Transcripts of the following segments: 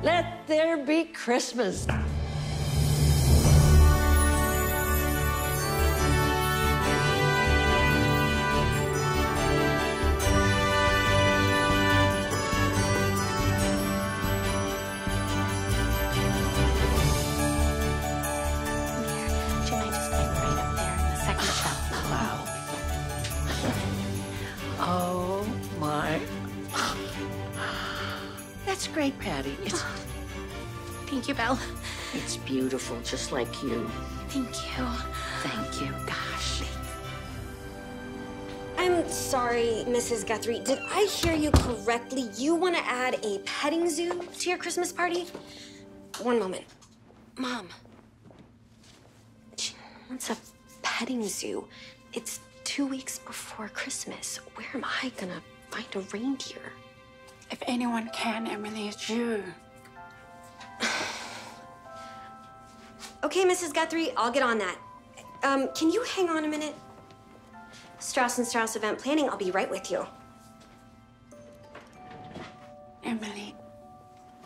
Let there be Christmas. That's great, Patty. It's... Thank you, Belle. It's beautiful, just like you. Thank you. Thank you. Gosh. I'm sorry, Mrs. Guthrie. Did I hear you correctly? You want to add a petting zoo to your Christmas party? One moment. Mom. She wants a petting zoo. It's 2 weeks before Christmas. Where am I gonna find a reindeer? If anyone can, Emily, it's you. Okay, Mrs. Guthrie, I'll get on that. Can you hang on a minute? Strauss & Strauss Event Planning, I'll be right with you. Emily,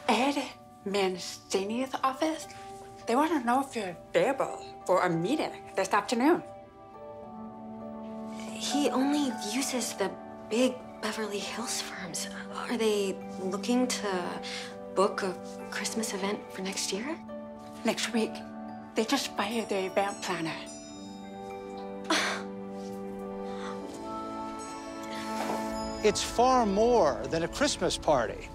Ed Mancini's office, they want to know if you're available for a meeting this afternoon. He only uses the big Beverly Hills firms. Are they looking to book a Christmas event for next year? Next week, they just fired the event planner. It's far more than a Christmas party.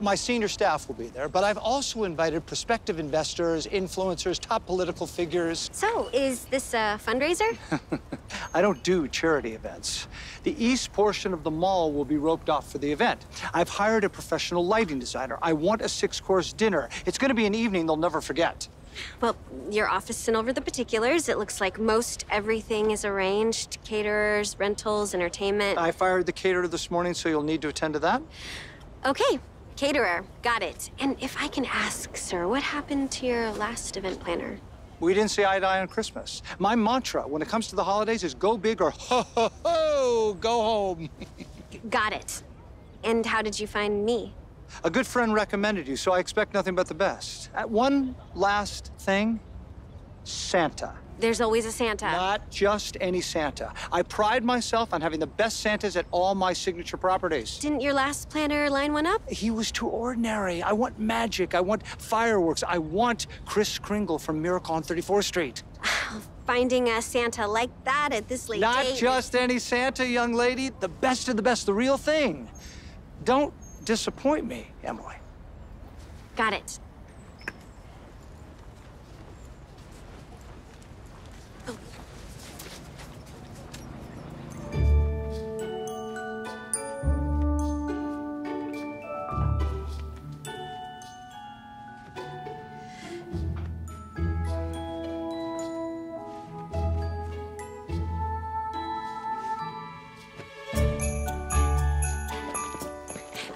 My senior staff will be there, but I've also invited prospective investors, influencers, top political figures. So, is this a fundraiser? I don't do charity events. The east portion of the mall will be roped off for the event. I've hired a professional lighting designer. I want a 6-course dinner. It's going to be an evening they'll never forget. Well, your office sent over the particulars. It looks like most everything is arranged. Caterers, rentals, entertainment. I fired the caterer this morning, so you'll need to attend to that. Okay. Caterer, got it. And if I can ask, sir, what happened to your last event planner? We didn't say eye to eye on Christmas. My mantra when it comes to the holidays is go big or ho, ho, ho, go home. Got it. And how did you find me? A good friend recommended you, so I expect nothing but the best. One last thing, Santa. There's always a Santa. Not just any Santa. I pride myself on having the best Santas at all my signature properties. Didn't your last planner line one up? He was too ordinary. I want magic. I want fireworks. I want Kris Kringle from Miracle on 34th Street. Finding a Santa like that at this late Not date. just any Santa, young lady. The best of the best, the real thing. Don't disappoint me, Emily. Got it.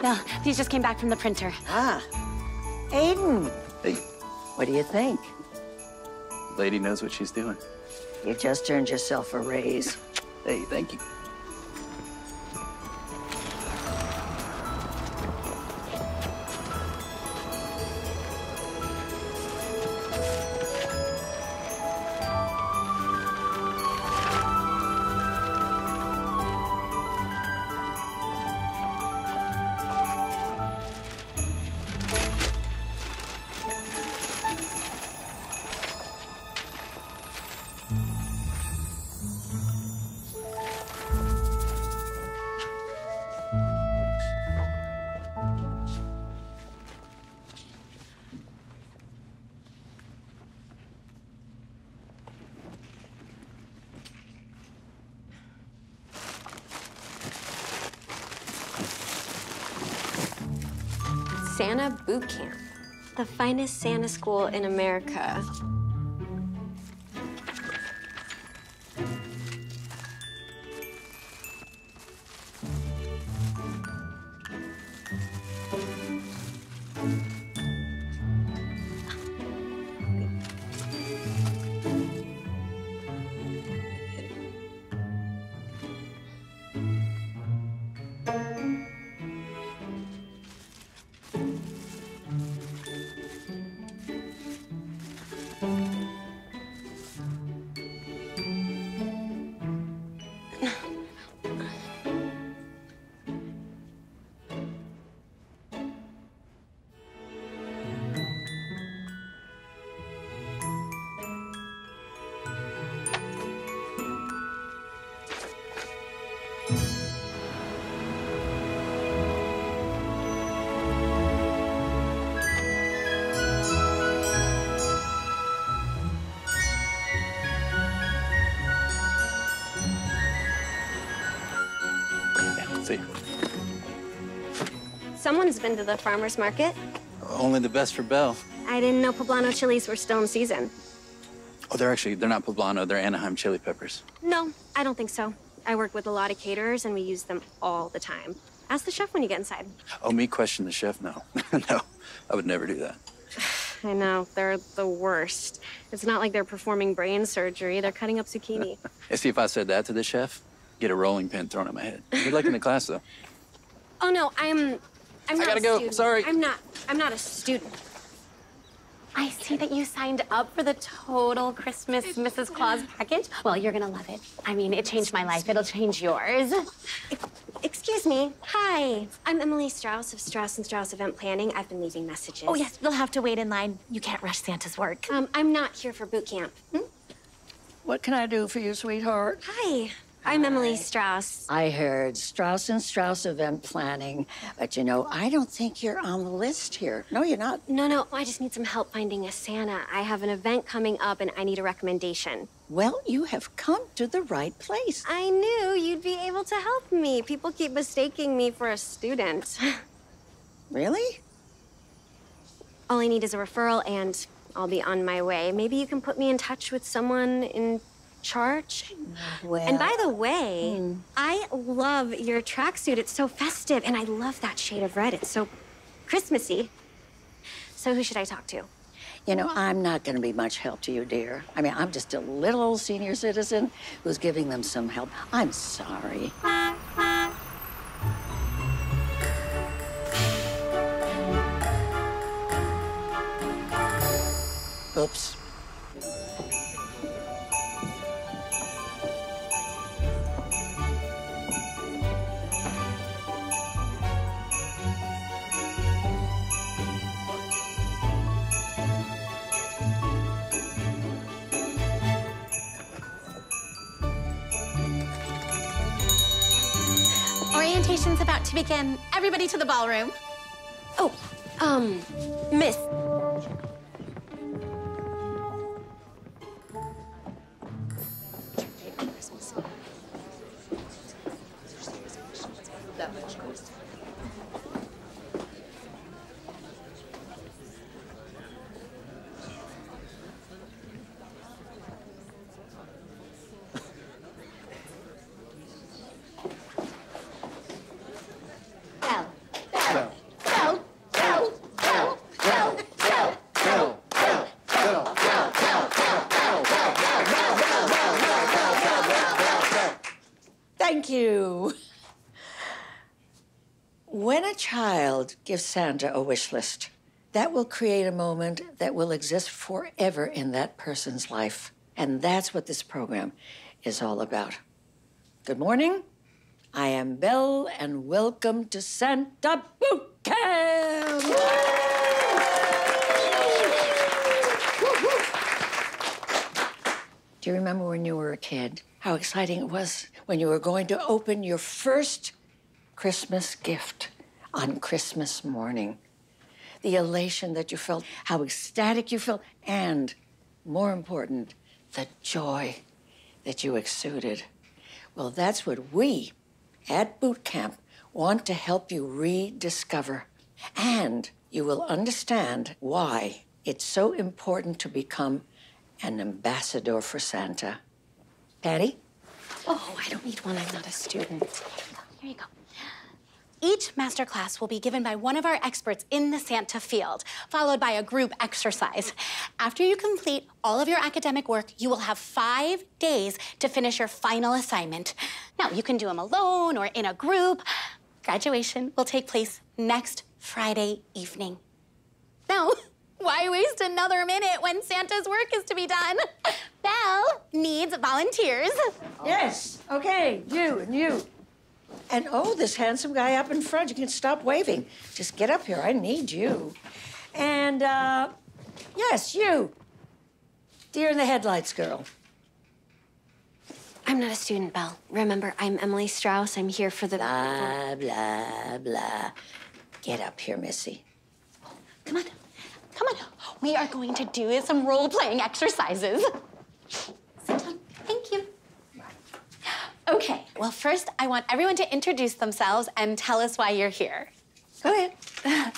No, these just came back from the printer. Ah, Aiden. Hey, What do you think? lady knows what she's doing. You just earned yourself a raise. Hey, thank you. Santa Bootcamp, the finest Santa school in America. See you. Someone has been to the farmer's market. Only the best for Belle. I didn't know poblano chilies were still in season. Oh, they're not poblano, they're Anaheim chili peppers. No, I don't think so. I work with a lot of caterers, and we use them all the time. Ask the chef when you get inside. Oh, me question the chef? No. No, I would never do that. I know, they're the worst. It's not like they're performing brain surgery. They're cutting up zucchini. You see, if I said that to the chef, get a rolling pin thrown at my head. Good luck in the class, though. Oh, no, I'm not I gotta a go, student. sorry. I'm not a student. I see that you signed up for the total Christmas Mrs. Claus package. Well, you're gonna love it. I mean, it changed my life. It'll change yours. Excuse me. Hi. I'm Emily Strauss of Strauss & Strauss Event Planning. I've been leaving messages. Oh, yes, you'll have to wait in line. You can't rush Santa's work. I'm not here for boot camp. What can I do for you, sweetheart? Hi. I'm Emily Strauss. I heard Strauss & Strauss Event Planning, but you know, I don't think you're on the list here. No, you're not. No, I just need some help finding a Santa. I have an event coming up and I need a recommendation. Well, you have come to the right place. I knew you'd be able to help me. People keep mistaking me for a student. Really? All I need is a referral and I'll be on my way. Maybe you can put me in touch with someone in charge? Well... And by the way, I love your tracksuit. It's so festive, and I love that shade of red. It's so Christmassy. So who should I talk to? You know, I'm not going to be much help to you, dear. I mean, I'm just a little old senior citizen who's giving them some help. I'm sorry. Oops. Orientation's about to begin. Everybody to the ballroom. Oh, Miss. Thank you. When a child gives Santa a wish list, that will create a moment that will exist forever in that person's life. And that's what this program is all about. Good morning. I am Belle, and welcome to Santa Bootcamp. Do you remember when you were a kid, how exciting it was when you were going to open your first Christmas gift on Christmas morning? The elation that you felt, how ecstatic you felt, and more important, the joy that you exuded. Well, that's what we at Boot Camp want to help you rediscover. And you will understand why it's so important to become an ambassador for Santa. Patty? Oh, I don't need one. I'm not a student. Here you go. Each masterclass will be given by one of our experts in the Santa field, followed by a group exercise. After you complete all of your academic work, you will have 5 days to finish your final assignment. Now, you can do them alone or in a group. Graduation will take place next Friday evening. Now, why waste another minute when Santa's work is to be done? Belle needs volunteers. Yes, okay, you and you. And oh, this handsome guy up in front, you can stop waving. Just get up here, I need you. And, yes, you. Deer in the headlights girl. I'm not a student, Belle. Remember, I'm Emily Strauss. I'm here for the... Blah, blah, blah. Get up here, Missy. Come on. Come on. We are going to do some role-playing exercises. Sit down. Thank you. Okay, well, first, I want everyone to introduce themselves and tell us why you're here. Go ahead.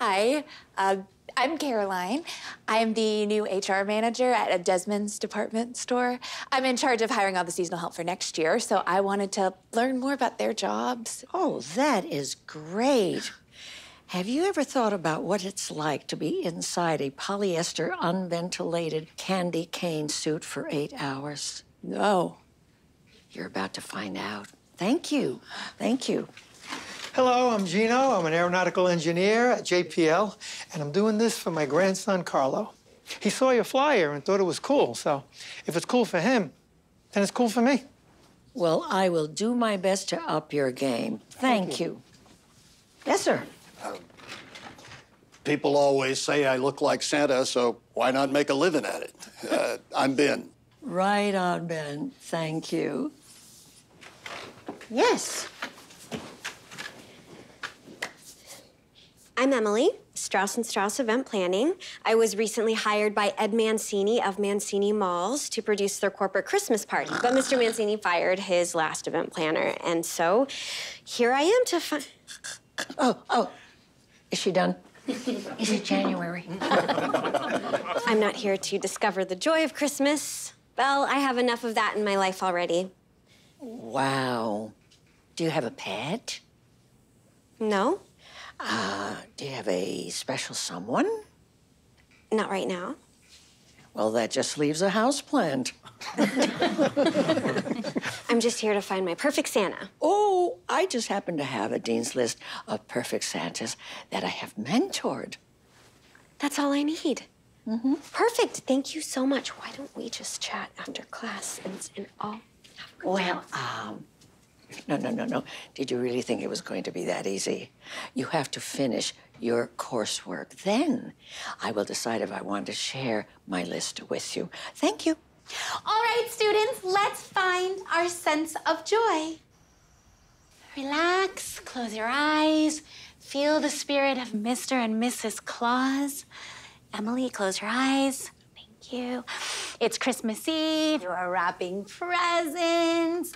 Hi, I'm Caroline. I'm the new HR manager at Desmond's department store. I'm in charge of hiring all the seasonal help for next year, so I wanted to learn more about their jobs. Oh, that is great. Have you ever thought about what it's like to be inside a polyester, unventilated candy cane suit for 8 hours? No. You're about to find out. Thank you. Thank you. Hello, I'm Gino. I'm an aeronautical engineer at JPL, and I'm doing this for my grandson, Carlo. He saw your flyer and thought it was cool, so if it's cool for him, then it's cool for me. Well, I will do my best to up your game. Thank you. Yes, sir. People always say I look like Santa, so why not make a living at it? I'm Ben. Right on, Ben. Thank you. Yes. I'm Emily, Strauss & Strauss Event Planning. I was recently hired by Ed Mancini of Mancini Malls to produce their corporate Christmas party. But Mr. Mancini fired his last event planner, and so here I am to find... Oh. Is she done? Is it January? I'm not here to discover the joy of Christmas. Well, I have enough of that in my life already. Wow. Do you have a pet? No, Do you have a special someone? not right now. Well, that just leaves a houseplant. I'm just here to find my perfect Santa. Oh, I just happen to have a dean's list of perfect Santas that I have mentored. That's all I need. Mm-hmm. Perfect. Thank you so much. Why don't we just chat after class and all have a good time? Well, no. Did you really think it was going to be that easy? You have to finish your coursework. Then I will decide if I want to share my list with you. Thank you. All right, students, let's find our sense of joy. Relax, close your eyes, feel the spirit of Mr. and Mrs. Claus. Emily, close your eyes. Thank you. It's Christmas Eve. You're wrapping presents.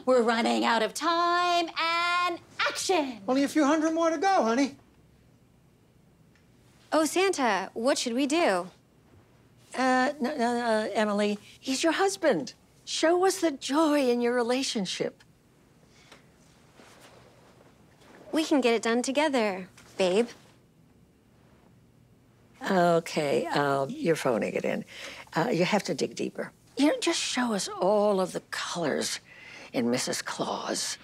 We're running out of time, and action. Only a few hundred more to go, honey. Oh, Santa, what should we do? Emily, he's your husband. Show us the joy in your relationship. We can get it done together, babe. Okay, you're phoning it in. You have to dig deeper. Just show us all of the colors in Mrs. Claus.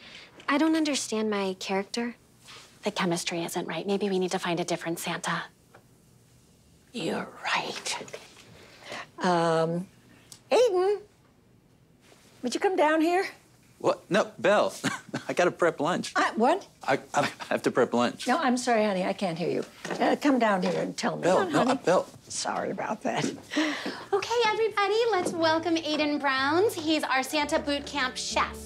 I don't understand my character. The chemistry isn't right. Maybe we need to find a different Santa. You're right. Aiden, would you come down here? What? No, Belle. I gotta prep lunch. What? I have to prep lunch. No, I'm sorry, honey. I can't hear you. Come down here and tell me. Belle, no, Belle. Sorry about that. Okay, everybody, let's welcome Aiden Browns. He's our Santa Bootcamp chef.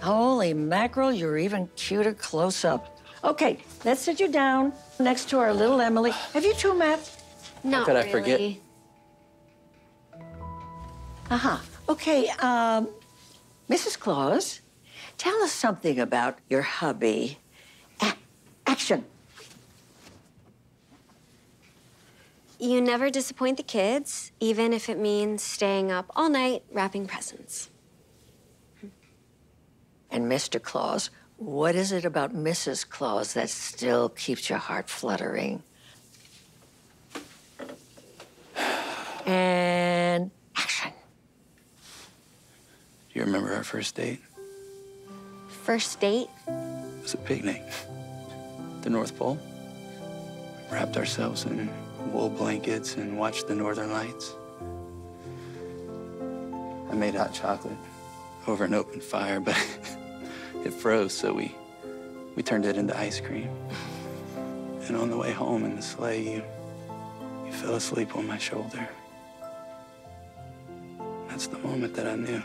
Holy mackerel, you're even cuter close up. Okay, let's sit you down next to our little Emily. Have you two met? Not could I really. forget? Okay, Mrs. Claus, tell us something about your hubby. Action. You never disappoint the kids, even if it means staying up all night wrapping presents. And Mr. Claus, what is it about Mrs. Claus that still keeps your heart fluttering? And action. Do you remember our first date? First date? It was a picnic. The North Pole. Wrapped ourselves in wool blankets and watched the northern lights. I made hot chocolate over an open fire, but it froze, so we turned it into ice cream. And on the way home in the sleigh, you fell asleep on my shoulder. That's the moment that I knew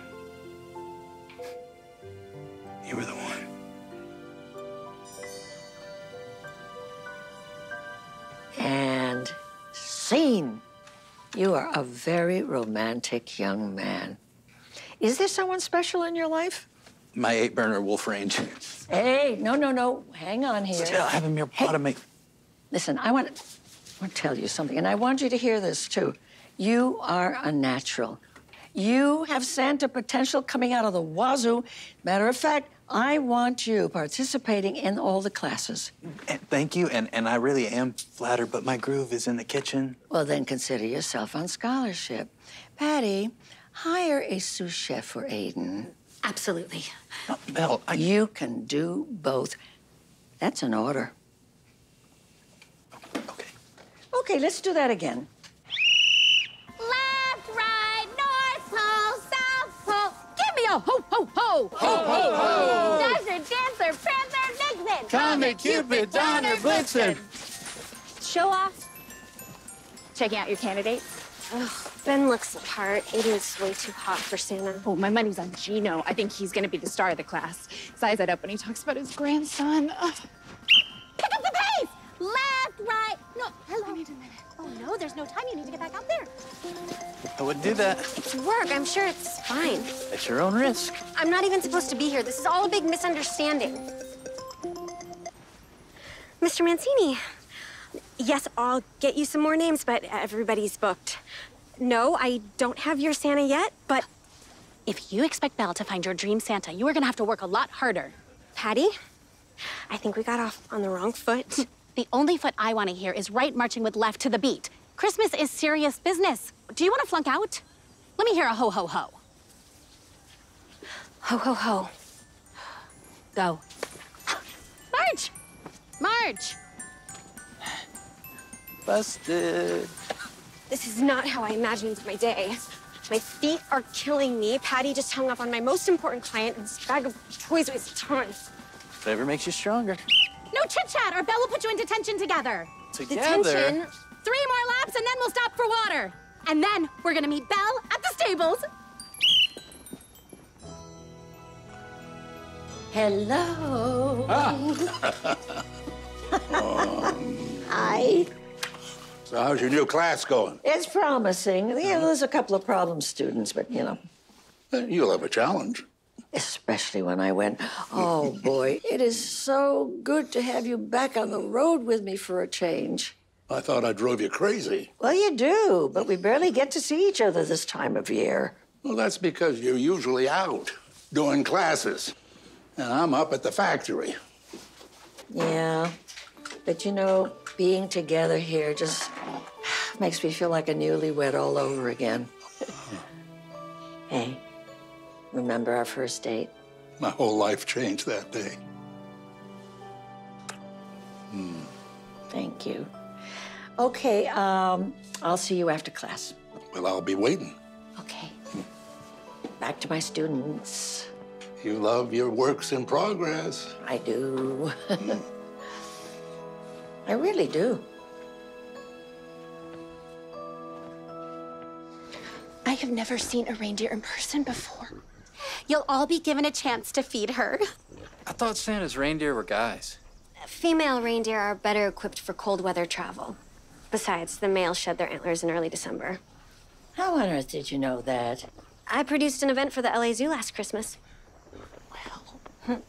you were the one. And scene. You are a very romantic young man. Is there someone special in your life? My 8-burner Wolf Range. Hey, no. Hang on here. Still, I have a mere pot of make. Listen, I want to tell you something, and I want you to hear this, too. You are a natural. You have Santa potential coming out of the wazoo. Matter of fact, I want you participating in all the classes. Thank you, and I really am flattered, but my groove is in the kitchen. Well, then consider yourself on scholarship. Patty, hire a sous chef for Aiden. Absolutely. Belle, You can do both. That's an order. Okay. Okay, let's do that again. Left, right, north pole, south pole. Give me a ho, ho, ho. Ho, ho, ho. Dasher, Dancer, Prancer, Vixen. Comet, Cupid, Donner, Blitzen. Show off. Checking out your candidates. Ugh, Ben looks the part. Aiden's way too hot for Santa. Oh, my money's on Gino. I think he's gonna be the star of the class. Size that up when he talks about his grandson. Ugh. Pick up the pace. Left, right. No, hello. I need a minute. Oh, no, there's no time. You need to get back out there. I wouldn't do that. It's work. I'm sure it's fine. At your own risk. I'm not even supposed to be here. This is all a big misunderstanding. Mr. Mancini. Yes, I'll get you some more names, but everybody's booked. No, I don't have your Santa yet, but... If you expect Belle to find your dream Santa, you are gonna have to work a lot harder. Patty, I think we got off on the wrong foot. The only foot I want to hear is right marching with left to the beat. Christmas is serious business. Do you want to flunk out? Let me hear a ho, ho, ho. Ho, ho, ho. Go. March! March! Busted. This is not how I imagined my day. My feet are killing me. Patty just hung up on my most important client, and this bag of toys wastes time. Whatever makes you stronger. No chit-chat, or Belle will put you in detention together. Together. Detention. 3 more laps, and then we'll stop for water. And then we're gonna meet Belle at the stables. Hello. Hi. So how's your new class going? It's promising. Yeah, there's a couple of problem students, but, you know. You'll have a challenge. Especially when I went, oh, boy, it is so good to have you back on the road with me for a change. I thought I drove you crazy. Well, you do, but we barely get to see each other this time of year. Well, that's because you're usually out doing classes, and I'm up at the factory. Yeah, but you know, being together here just makes me feel like a newlywed all over again. Hey, remember our first date? My whole life changed that day. Thank you. Okay, I'll see you after class. Well, I'll be waiting. Okay. Back to my students. You love your works in progress. I do. I really do. I have never seen a reindeer in person before. You'll all be given a chance to feed her. I thought Santa's reindeer were guys. Female reindeer are better equipped for cold weather travel. Besides, the males shed their antlers in early December. How on earth did you know that? I produced an event for the LA Zoo last Christmas. Well.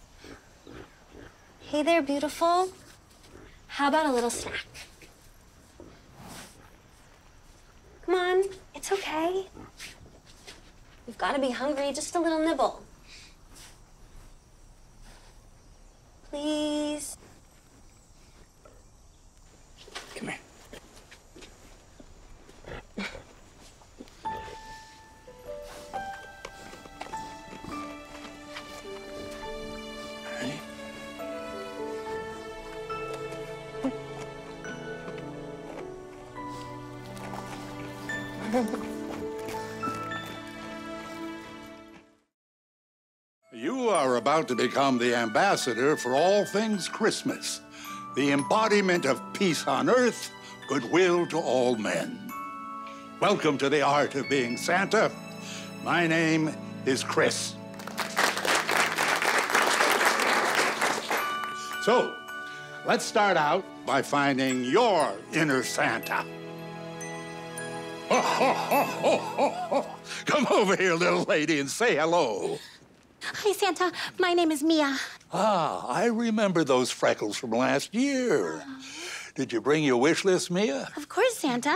Hey there, beautiful. How about a little snack? Come on, it's okay. You've got to be hungry, just a little nibble. Please. Come here. You are about to become the ambassador for all things Christmas, the embodiment of peace on earth, goodwill to all men. Welcome to the art of being Santa. My name is Chris. So, let's start out by finding your inner Santa. Come over here, little lady, and say hello. Hi, Santa. My name is Mia. Ah, I remember those freckles from last year. Did you bring your wish list, Mia? Of course, Santa.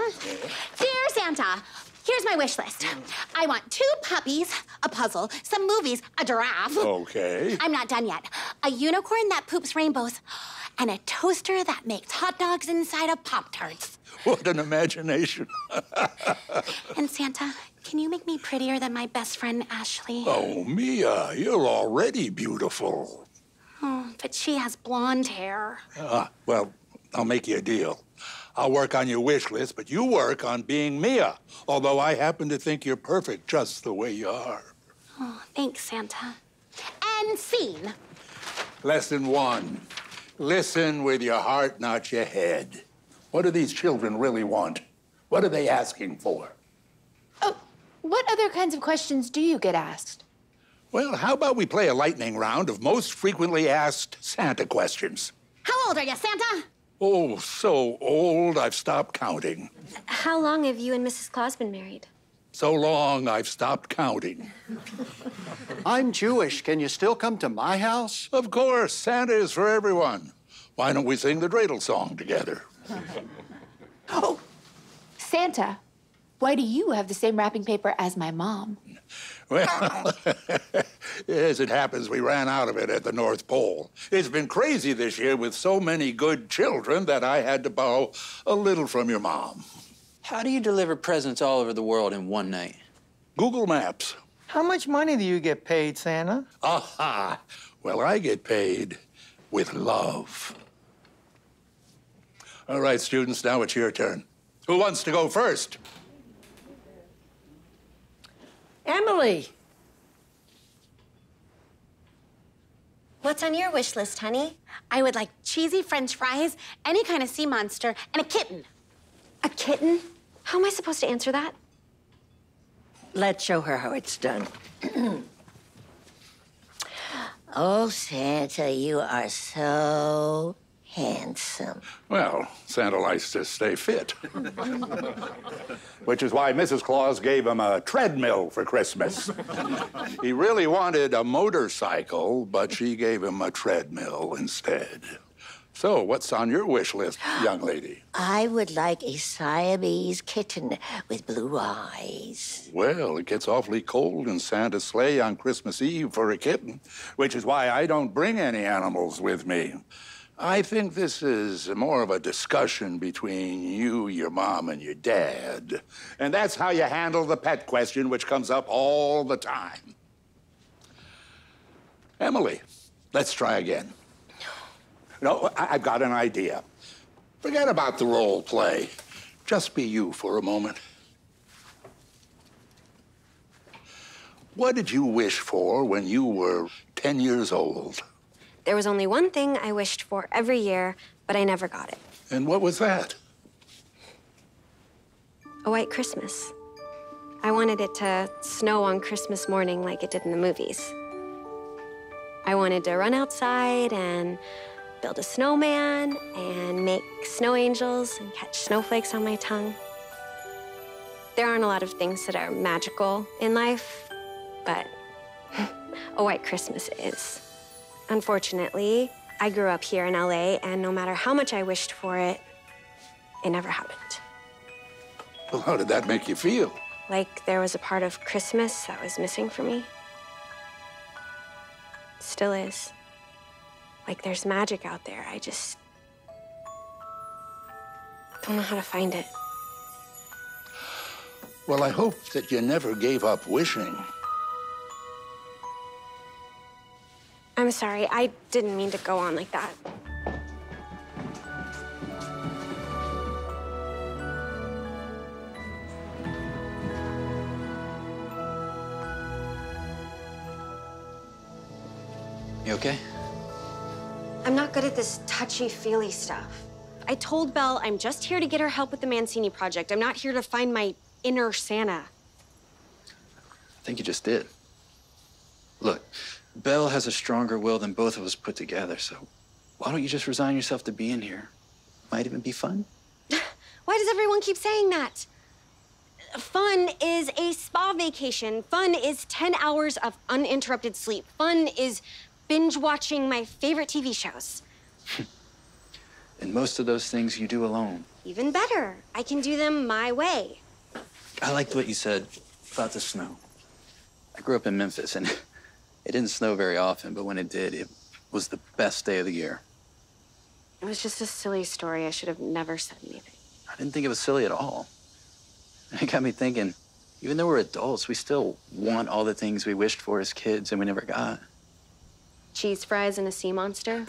Dear Santa, here's my wish list. I want 2 puppies, a puzzle, some movies, a giraffe. Okay. I'm not done yet. A unicorn that poops rainbows, and a toaster that makes hot dogs inside of Pop-Tarts. What an imagination. And Santa, can you make me prettier than my best friend, Ashley? Oh, Mia, you're already beautiful. Oh, but she has blonde hair. Well, I'll make you a deal. I'll work on your wish list, but you work on being Mia, although I happen to think you're perfect just the way you are. Oh, thanks, Santa. And scene. Lesson 1. Listen with your heart, not your head. What do these children really want? What are they asking for? Oh, what other kinds of questions do you get asked? Well, how about we play a lightning round of most frequently asked Santa questions? How old are you, Santa? Oh, so old, I've stopped counting. How long have you and Mrs. Claus been married? So long, I've stopped counting. I'm Jewish. Can you still come to my house? Of course, Santa is for everyone. Why don't we sing the dreidel song together? Oh, Santa, why do you have the same wrapping paper as my mom? Well, as it happens, we ran out of it at the North Pole. It's been crazy this year with so many good children that I had to borrow a little from your mom. How do you deliver presents all over the world in one night? Google Maps. How much money do you get paid, Santa? Aha! Well, I get paid with love. All right, students, now it's your turn. Who wants to go first? Emily. What's on your wish list, honey? I would like cheesy French fries, any kind of sea monster, and a kitten. A kitten? How am I supposed to answer that? Let's show her how it's done. Oh, Santa, you are so handsome. Well, Santa likes to stay fit. Which is why Mrs. Claus gave him a treadmill for Christmas. He really wanted a motorcycle, but she gave him a treadmill instead. So, what's on your wish list, young lady? I would like a Siamese kitten with blue eyes. Well, it gets awfully cold in Santa's sleigh on Christmas Eve for a kitten, which is why I don't bring any animals with me. I think this is more of a discussion between you, your mom, and your dad. And that's how you handle the pet question, which comes up all the time. Emily, let's try again. No, I've got an idea. Forget about the role play. Just be you for a moment. What did you wish for when you were 10 years old? There was only one thing I wished for every year, but I never got it. And what was that? A white Christmas. I wanted it to snow on Christmas morning like it did in the movies. I wanted to run outside and build a snowman and make snow angels and catch snowflakes on my tongue. There aren't a lot of things that are magical in life, but a white Christmas is. Unfortunately, I grew up here in LA, and no matter how much I wished for it, it never happened. Well, how did that make you feel? Like there was a part of Christmas that was missing for me. Still is. Like there's magic out there. I just don't know how to find it. Well, I hope that you never gave up wishing. I'm sorry. I didn't mean to go on like that. You okay? I'm not good at this touchy-feely stuff. I told Belle I'm just here to get her help with the Mancini project. I'm not here to find my inner Santa. I think you just did. Look, Belle has a stronger will than both of us put together, so why don't you just resign yourself to being here? Might even be fun. Why does everyone keep saying that? Fun is a spa vacation. Fun is 10 hours of uninterrupted sleep. Fun is binge watching my favorite TV shows. And most of those things you do alone. Even better, I can do them my way. I liked what you said about the snow. I grew up in Memphis, and it didn't snow very often, but when it did, it was the best day of the year. It was just a silly story. I should have never said anything. I didn't think it was silly at all. It got me thinking, even though we're adults, we still want all the things we wished for as kids and we never got. Cheese fries and a sea monster?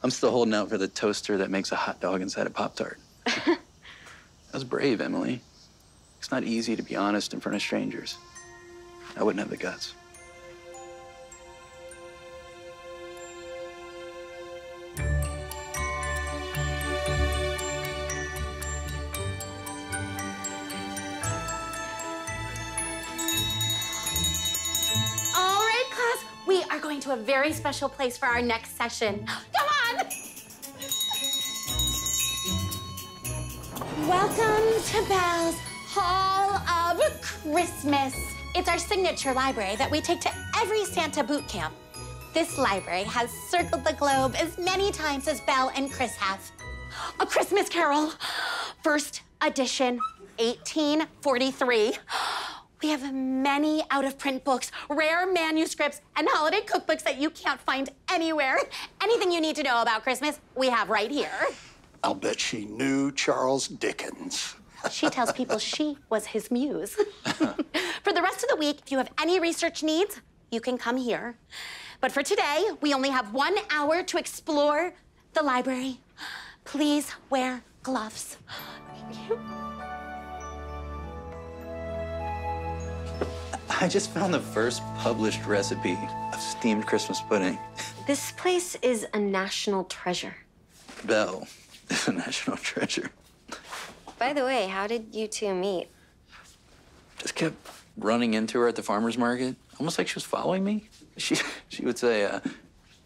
I'm still holding out for the toaster that makes a hot dog inside a Pop-Tart. That was brave, Emily. It's not easy to be honest in front of strangers. I wouldn't have the guts. We are going to a very special place for our next session. Come on! Welcome to Belle's Hall of Christmas. It's our signature library that we take to every Santa Bootcamp. This library has circled the globe as many times as Belle and Chris have. A Christmas Carol, first edition, 1843. We have many out-of-print books, rare manuscripts, and holiday cookbooks that you can't find anywhere. Anything you need to know about Christmas, we have right here. I'll bet she knew Charles Dickens. She tells people she was his muse. For the rest of the week, if you have any research needs, you can come here. But for today, we only have 1 hour to explore the library. Please wear gloves. Thank you. I just found the first published recipe of steamed Christmas pudding. This place is a national treasure. Belle is a national treasure. By the way, how did you two meet? Just kept running into her at the farmer's market, almost like she was following me. She would say, you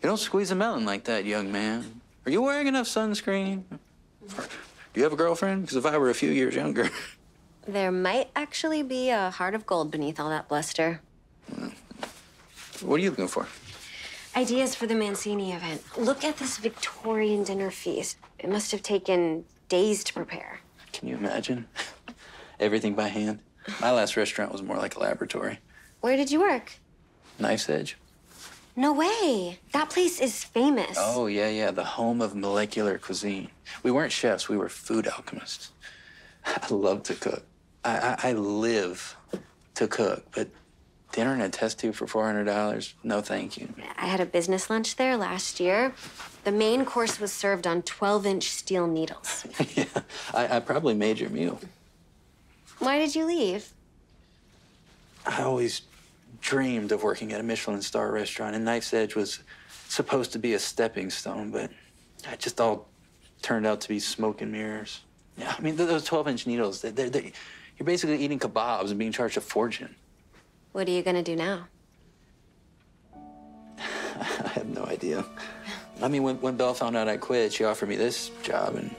don't squeeze a melon like that, young man. Are you wearing enough sunscreen? Or, do you have a girlfriend? Because if I were a few years younger. There might actually be a heart of gold beneath all that bluster. What are you looking for? Ideas for the Mancini event. Look at this Victorian dinner feast. It must have taken days to prepare. Can you imagine? Everything by hand. My last restaurant was more like a laboratory. Where did you work? Knife's Edge. No way. That place is famous. Oh, yeah, the home of molecular cuisine. We weren't chefs, we were food alchemists. I love to cook. I live to cook, but dinner in a test tube for $400? No, thank you. I had a business lunch there last year. The main course was served on 12-inch steel needles. Yeah, I probably made your meal. Why did you leave? I always dreamed of working at a Michelin star restaurant, and Knife's Edge was supposed to be a stepping stone, but it just all turned out to be smoke and mirrors. Yeah, I mean, those 12-inch needles, you're basically eating kebabs and being charged a fortune. What are you gonna do now? I have no idea. I mean, when Belle found out I quit, she offered me this job, and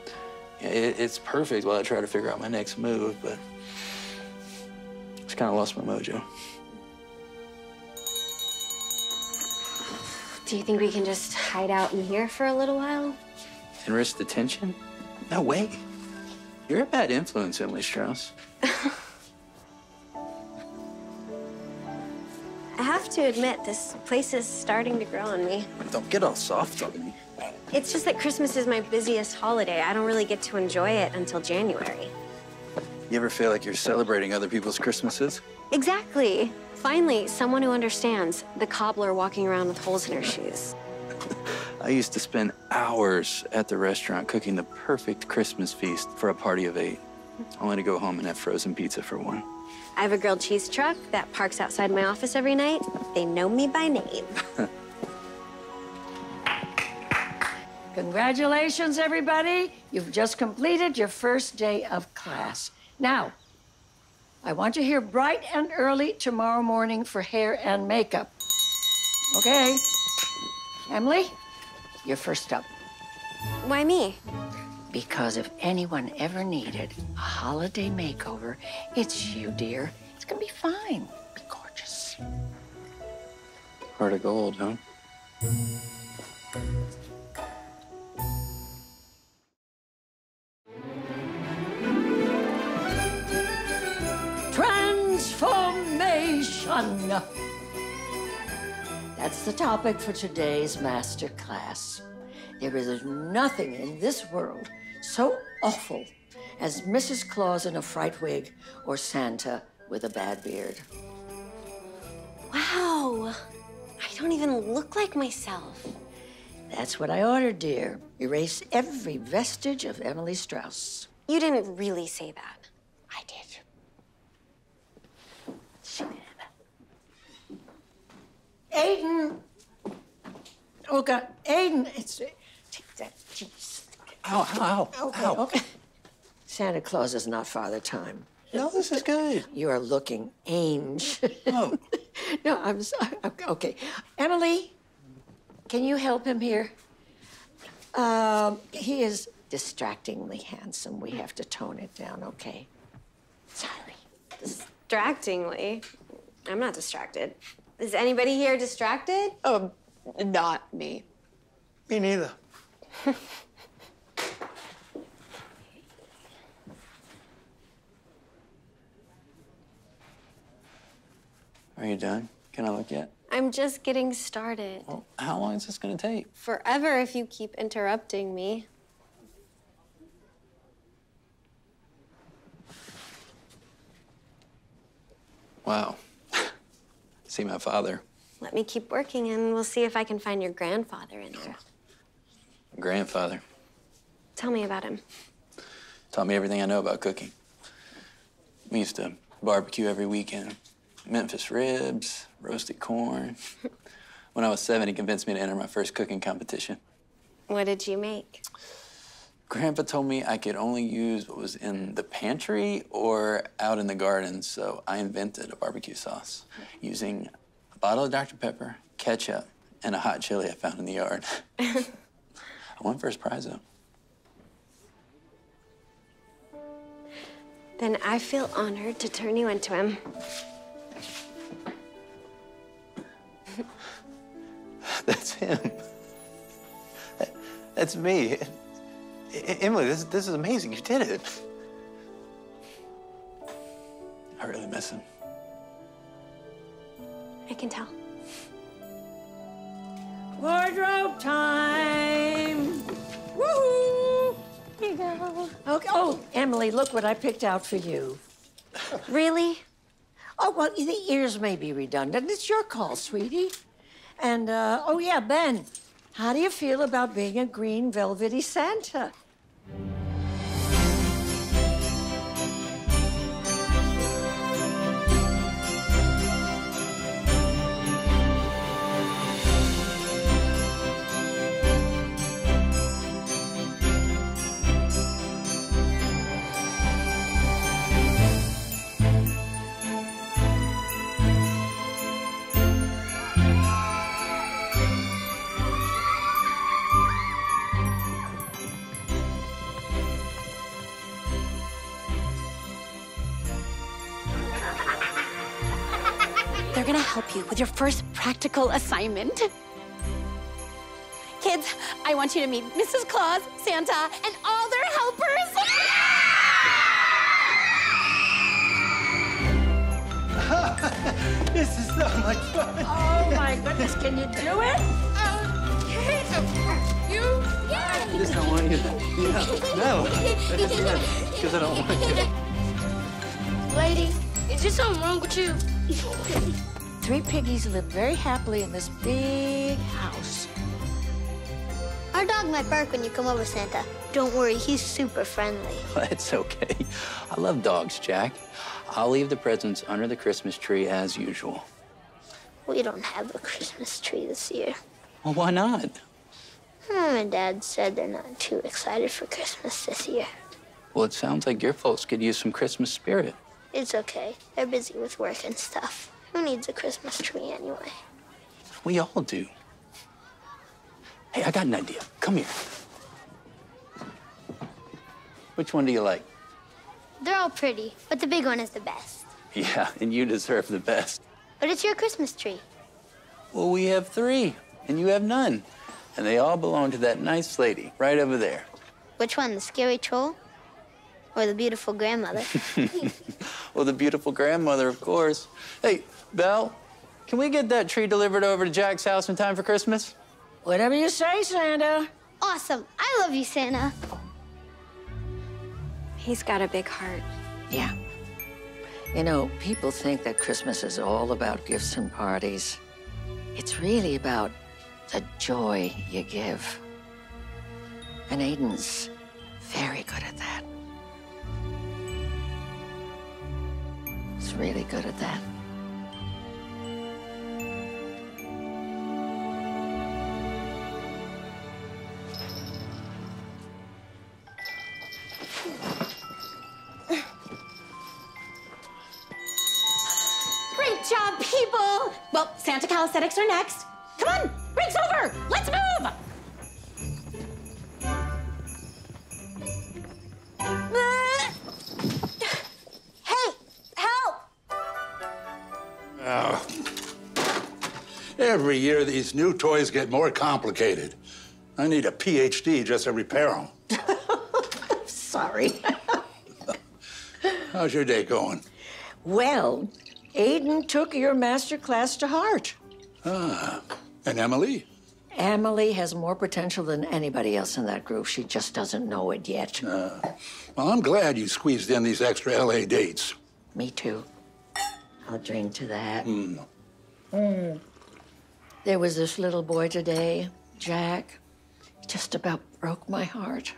it's perfect while I try to figure out my next move, but it's kind of lost my mojo. Do you think we can just hide out in here for a little while? And risk the tension? No way. You're a bad influence, Emily Strauss. I have to admit, this place is starting to grow on me. Don't get all soft on me. It's just that Christmas is my busiest holiday. I don't really get to enjoy it until January. You ever feel like you're celebrating other people's Christmases? Exactly. Finally, someone who understands the cobbler walking around with holes in her shoes. I used to spend hours at the restaurant cooking the perfect Christmas feast for a party of 8, only to go home and have frozen pizza for 1. I have a grilled cheese truck that parks outside my office every night. They know me by name. Congratulations, everybody. You've just completed your first day of class. Now, I want you here bright and early tomorrow morning for hair and makeup. Okay? Emily, you're first up. Why me? Because if anyone ever needed a holiday makeover, it's you, dear. It's gonna be fine. Be gorgeous. Heart of gold, huh? Transformation. That's the topic for today's master class. There is nothing in this world so awful as Mrs. Claus in a fright wig or Santa with a bad beard. Wow. I don't even look like myself. That's what I ordered, dear. Erase every vestige of Emily Strauss. You didn't really say that. I did. She did. Aiden! Oh, God. Aiden, take that. Jeez. Ow, ow, Okay, ow. okay. Santa Claus is not Father Time. No, this is good. You are looking ange. Oh. No, I'm sorry. Okay. Emily, can you help him here? He is distractingly handsome. We have to tone it down, okay? Sorry. Distractingly? I'm not distracted. Is anybody here distracted? Not me. Me neither. Are you done? Can I look yet? I'm just getting started. Well, how long is this gonna take? Forever if you keep interrupting me. Wow. See my father. Let me keep working and we'll see if I can find your grandfather in there. Grandfather. Tell me about him. Taught me everything I know about cooking. We used to barbecue every weekend. Memphis ribs, roasted corn. When I was 7, he convinced me to enter my first cooking competition. What did you make? Grandpa told me I could only use what was in the pantry or out in the garden, so I invented a barbecue sauce using a bottle of Dr. Pepper, ketchup, and a hot chili I found in the yard. I won first prize, though. Then I feel honored to turn you into him. That's him. That's me. Emily, this is amazing. You did it. I really miss him. I can tell. Wardrobe time! Woohoo! Here you go. Okay. Oh, Emily, look what I picked out for you. Really? Oh, well, the ears may be redundant. It's your call, sweetie. And, oh, yeah, Ben, how do you feel about being a green velvety Santa? They're gonna help you with your first practical assignment. Kids, I want you to meet Mrs. Claus, Santa, and all their helpers. This is so much fun. Oh, my goodness, can you do it? I just don't want you to. Yeah, no. Because I don't want you. Lady, is there something wrong with you? 3 piggies live very happily in this big house. Our dog might bark when you come over, Santa. Don't worry, he's super friendly. It's okay. I love dogs, Jack. I'll leave the presents under the Christmas tree as usual. We don't have a Christmas tree this year. Well, why not? Mom and Dad said they're not too excited for Christmas this year. Well, it sounds like your folks could use some Christmas spirit. It's okay. They're busy with work and stuff. Who needs a Christmas tree anyway? We all do. Hey, I got an idea. Come here. Which one do you like? They're all pretty, but the big one is the best. Yeah, and you deserve the best. But it's your Christmas tree. Well, we have 3, and you have none. And they all belong to that nice lady right over there. Which one, the scary troll or the beautiful grandmother? Well, the beautiful grandmother, of course. Hey, Belle, can we get that tree delivered over to Jack's house in time for Christmas? Whatever you say, Santa. Awesome. I love you, Santa. He's got a big heart. Yeah. You know, people think that Christmas is all about gifts and parties. It's really about the joy you give. And Aiden's very good at that. He's really good at that. Great job, people! Well, Santa calisthenics are next. Come on, break's over. Let's move! Hey, help! Every year, these new toys get more complicated. I need a PhD just to repair them. Sorry. How's your day going? Well, Aiden took your master class to Hart. Ah, and Emily? Emily has more potential than anybody else in that group. She just doesn't know it yet. Well, I'm glad you squeezed in these extra LA dates. Me too. I'll drink to that. Mm. There was this little boy today, Jack. Just about broke my heart.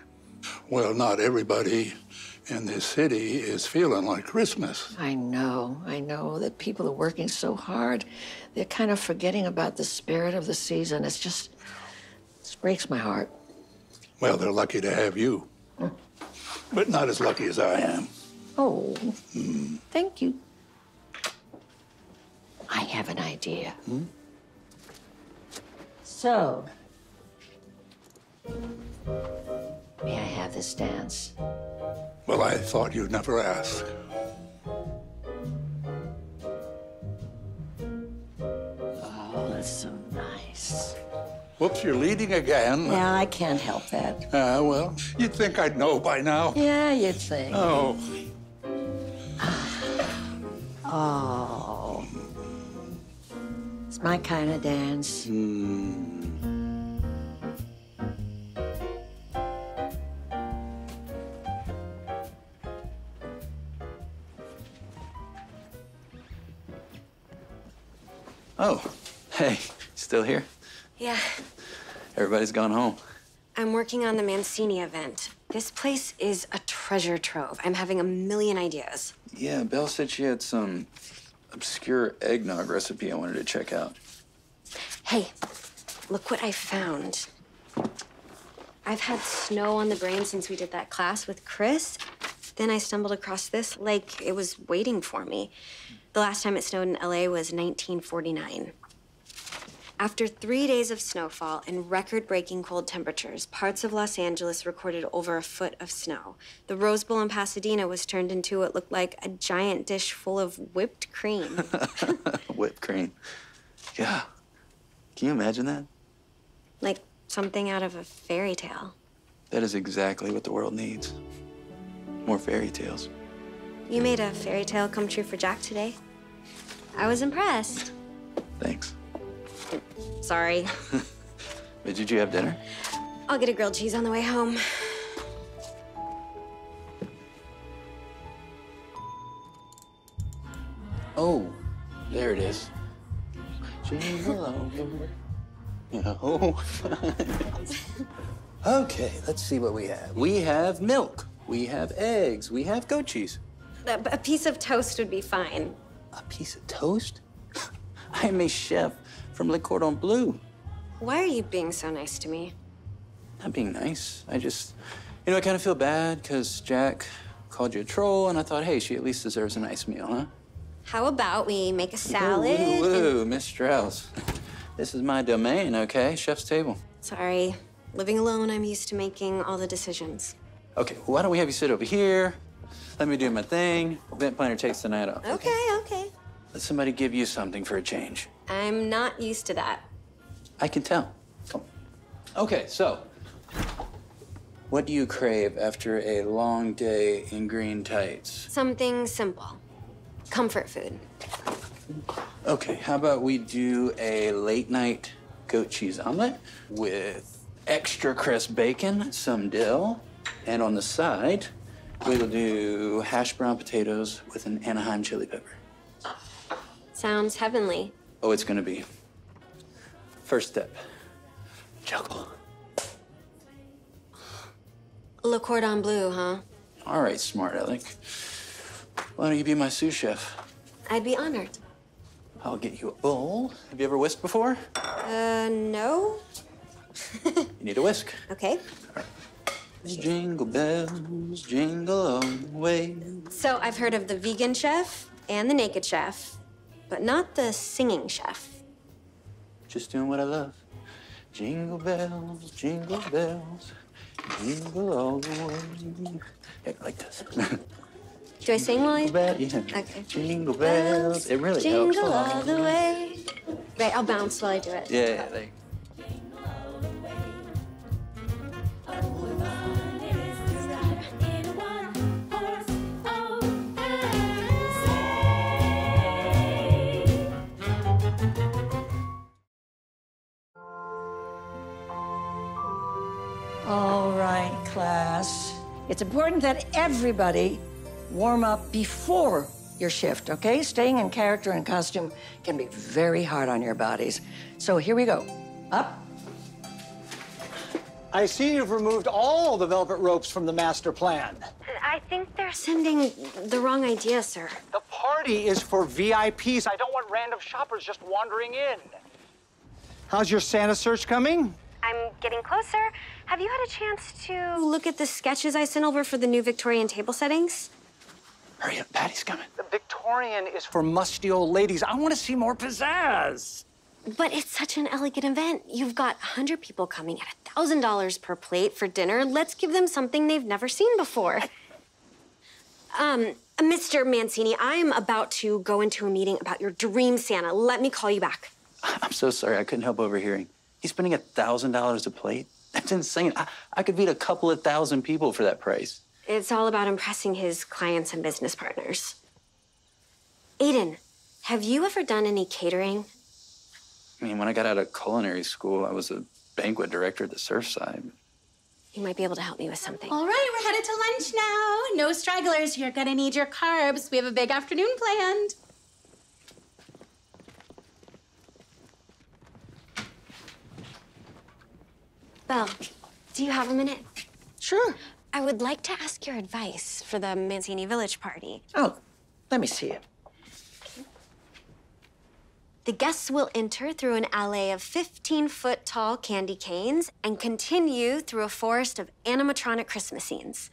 Well, not everybody in this city is feeling like Christmas. I know that people are working so hard. They're kind of forgetting about the spirit of the season. It breaks my heart. Well, they're lucky to have you. But not as lucky as I am. Oh, thank you. I have an idea. So, may I have this dance? Well, I thought you'd never ask. Oh, that's so nice. Whoops, you're leading again. Yeah, I can't help that. Well, you'd think I'd know by now. Yeah, you'd think. Oh. Oh. It's my kind of dance. Oh, hey, still here? Yeah, Everybody's gone home. I'm working on the Mancini event. This place is a treasure trove. I'm having a million ideas. Yeah, Belle said she had some obscure eggnog recipe I wanted to check out. Hey, look what I found. I've had snow on the brain since we did that class with Chris. Then I stumbled across this like it was waiting for me. The last time it snowed in LA was 1949. After 3 days of snowfall and record-breaking cold temperatures, parts of Los Angeles recorded over a foot of snow. The Rose Bowl in Pasadena was turned into what looked like a giant dish full of whipped cream. Whipped cream. Yeah. Can you imagine that? Like something out of a fairy tale. That is exactly what the world needs. More fairy tales. You made a fairy tale come true for Jack today. I was impressed. Thanks. Sorry. But did you have dinner? I'll get a grilled cheese on the way home. Oh, there it is. Okay, let's see what we have. We have milk. We have eggs. We have goat cheese. A piece of toast would be fine. A piece of toast? I am a chef from Le Cordon Bleu. Why are you being so nice to me? Not being nice. I just, I kind of feel bad because Jack called you a troll, and I thought, hey, she at least deserves a nice meal, huh? How about we make a salad? Whoa, Miss Strauss. This is my domain, okay? Chef's table. Sorry. Living alone, I'm used to making all the decisions. Okay, why don't we have you sit over here? Let me do my thing. Event planner takes the night off. Okay. Let somebody give you something for a change. I'm not used to that. I can tell. Come on. Okay, so what do you crave after a long day in green tights? Something simple. Comfort food. Okay, how about we do a late night goat cheese omelet with extra crisp bacon, some dill, and on the side, we will do hash brown potatoes with an Anaheim chili pepper. Sounds heavenly. Oh, it's gonna be. First step, juggle. Le Cordon Bleu, huh? All right, smart Alec. Why don't you be my sous chef? I'd be honored. I'll get you a bowl. Have you ever whisked before? No. You need a whisk. Okay. Jingle bells, jingle all the way. So I've heard of the vegan chef and the naked chef, but not the singing chef. Just doing what I love. Jingle bells, jingle all the way. Yeah, like this. Do I sing while I... Yeah. Okay. Jingle bells. It really helps. Jingle all the way. Right, I'll bounce while I do it. Yeah, there you go. All right, class. It's important that everybody warm up before your shift, okay? Staying in character and costume can be very hard on your bodies. So here we go. Up. I see you've removed all the velvet ropes from the master plan. I think they're sending the wrong idea, sir. The party is for VIPs. I don't want random shoppers just wandering in. How's your Santa search coming? I'm getting closer. Have you had a chance to look at the sketches I sent over for the new Victorian table settings? Hurry up, Patty's coming. The Victorian is for musty old ladies. I want to see more pizzazz. But it's such an elegant event. You've got 100 people coming at $1,000 per plate for dinner. Let's give them something they've never seen before. Mr. Mancini, I'm about to go into a meeting about your dream Santa. Let me call you back. I'm so sorry, I couldn't help overhearing. He's spending $1,000 a plate? That's insane. I could feed a couple of thousand people for that price. It's all about impressing his clients and business partners. Aiden, have you ever done any catering? I mean, when I got out of culinary school, I was a banquet director at the Surfside. You might be able to help me with something. All right, we're headed to lunch now. No stragglers. You're gonna need your carbs. We have a big afternoon planned. Belle, do you have a minute? Sure. I would like to ask your advice for the Mancini Village party. Oh, let me see it. The guests will enter through an alley of 15-foot-tall candy canes and continue through a forest of animatronic Christmas scenes.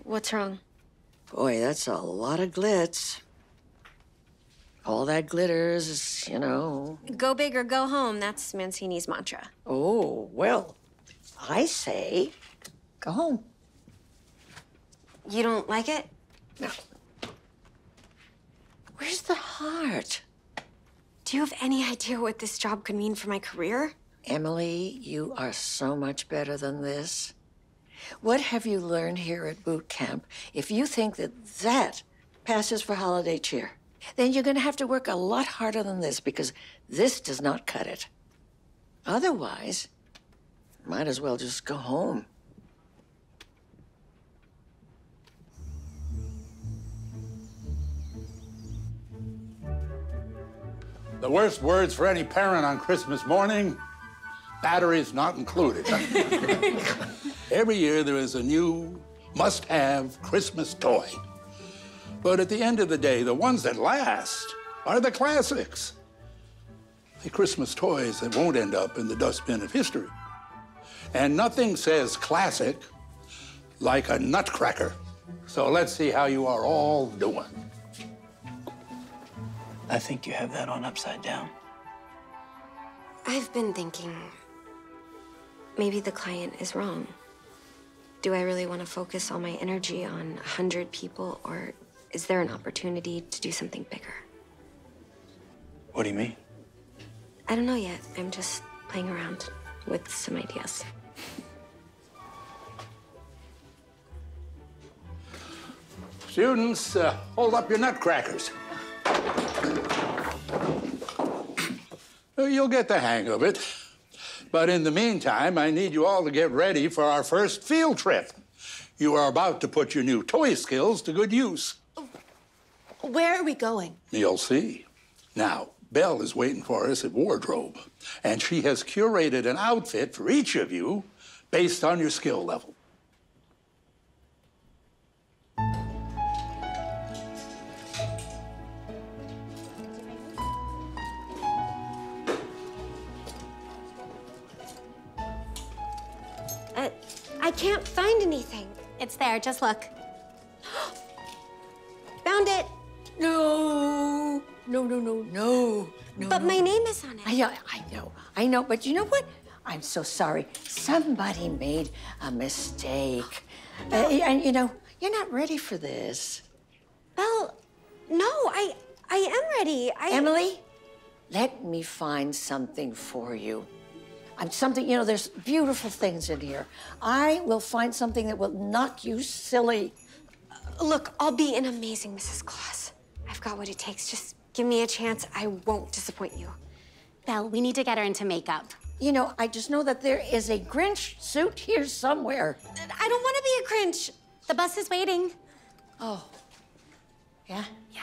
What's wrong? Boy, that's a lot of glitz. All that glitters is, you know... Go big or go home, that's Mancini's mantra. Oh, well, I say go home. You don't like it? No. Where's the heart? Do you have any idea what this job could mean for my career? Emily, you are so much better than this. What have you learned here at boot camp? If you think that passes for holiday cheer, then you're going to have to work a lot harder than this because this does not cut it. Otherwise, might as well just go home. The worst words for any parent on Christmas morning, batteries not included. Every year there is a new must-have Christmas toy. But at the end of the day, the ones that last are the classics. The Christmas toys that won't end up in the dustbin of history. And nothing says classic like a nutcracker. So let's see how you are all doing. I think you have that on upside down. I've been thinking maybe the client is wrong. do I really want to focus all my energy on 100 people, or is there an opportunity to do something bigger? What do you mean? I don't know yet. I'm just playing around with some ideas. Students, hold up your nutcrackers. You'll get the hang of it. But in the meantime, I need you all to get ready for our first field trip. You are about to put your new toy skills to good use. Where are we going? You'll see. Now, Belle is waiting for us at wardrobe, and she has curated an outfit for each of you based on your skill level. I can't find anything. It's there, just look. Found it. No, no, no, no, no, no. But my name is on it. I know, but you know what? I'm so sorry. Somebody made a mistake. And you know, you're not ready for this. Well, no, I am ready. Emily, let me find something for you. You know, there's beautiful things in here. I will find something that will knock you silly. Look, I'll be an amazing Mrs. Claus. I've got what it takes. Just give me a chance. I won't disappoint you. Belle, we need to get her into makeup. You know, I just know that there is a Grinch suit here somewhere. I don't want to be a Grinch. The bus is waiting. Oh. Yeah? Yeah.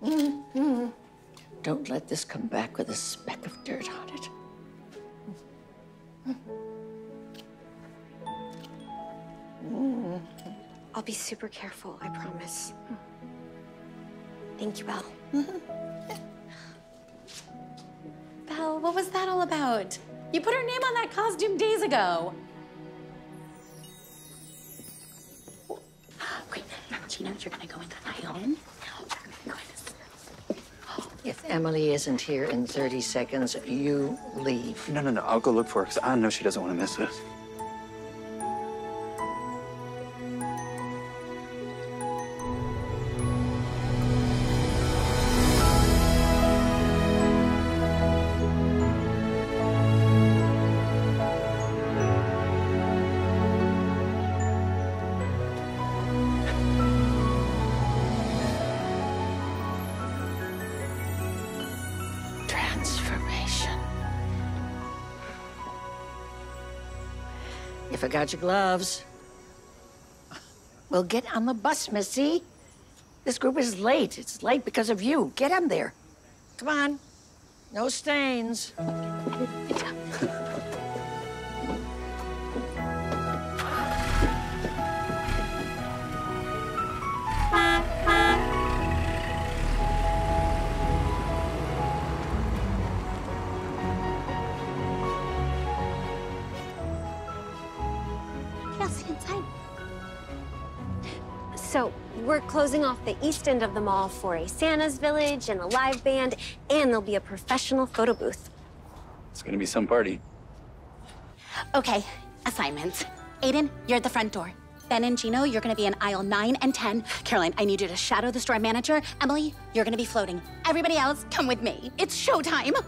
Mm-hmm. Don't let this come back with a speck of dirt on it. Mm-hmm. I'll be super careful, I promise. Thank you, Belle. Belle, what was that all about? You put her name on that costume days ago. Wait, Gina, you're gonna go into aisle. If Emily isn't here in 30 seconds, you leave. No. I'll go look for her, because I know she doesn't want to miss this. Transformation. You forgot your gloves. Well, get on the bus, Missy. This group is late. It's late because of you. Get on there. Come on. No stains. Good job. So we're closing off the east end of the mall for a Santa's Village and a live band, and there'll be a professional photo booth. It's gonna be some party. Okay, assignments. Aiden, you're at the front door. Ben and Gino, you're gonna be in aisle 9 and 10. Caroline, I need you to shadow the store manager. Emily, you're gonna be floating. Everybody else, come with me. It's showtime.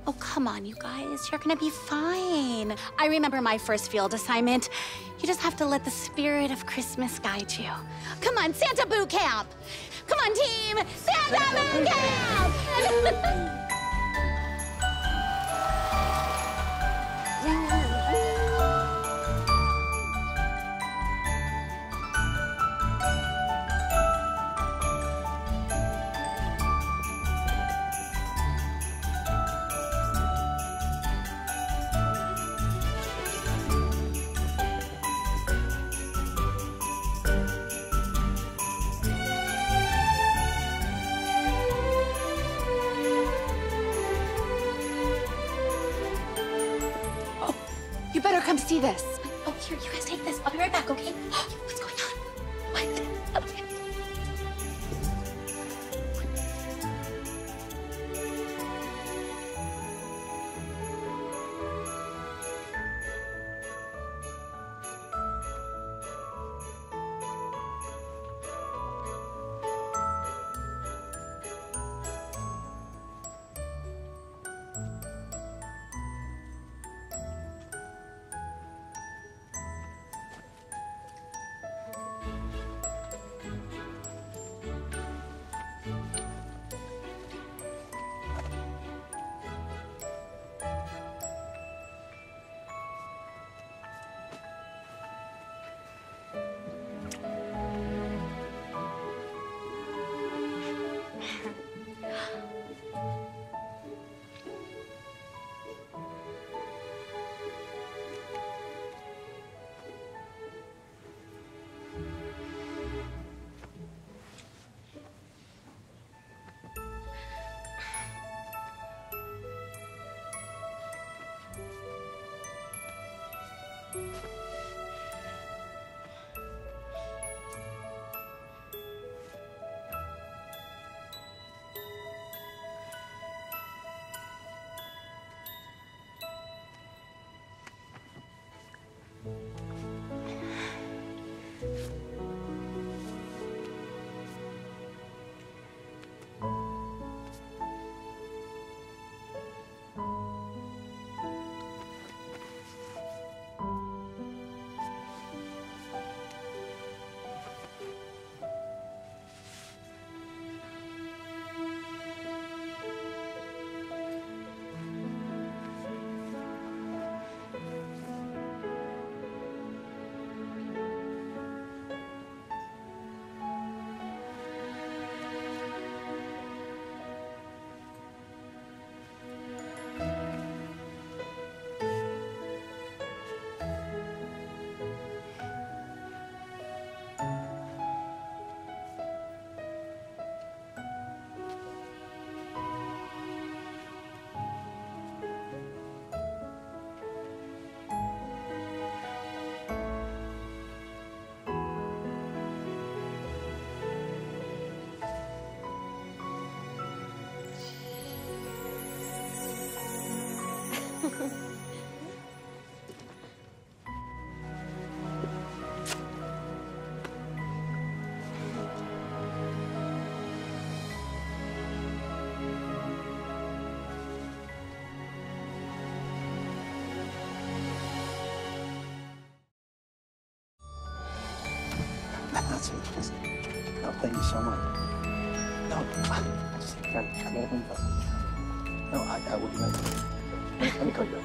Oh, come on, you guys. You're gonna be fine. I remember my first field assignment. You just have to let the spirit of Christmas guide you. Come on, Santa Bootcamp. Come on, team. Santa Bootcamp! You better come see this. Oh, here, you guys take this. I'll be right back, okay? What's going on? What? That's it. Oh, thank you so much. No, I wouldn't let me call you.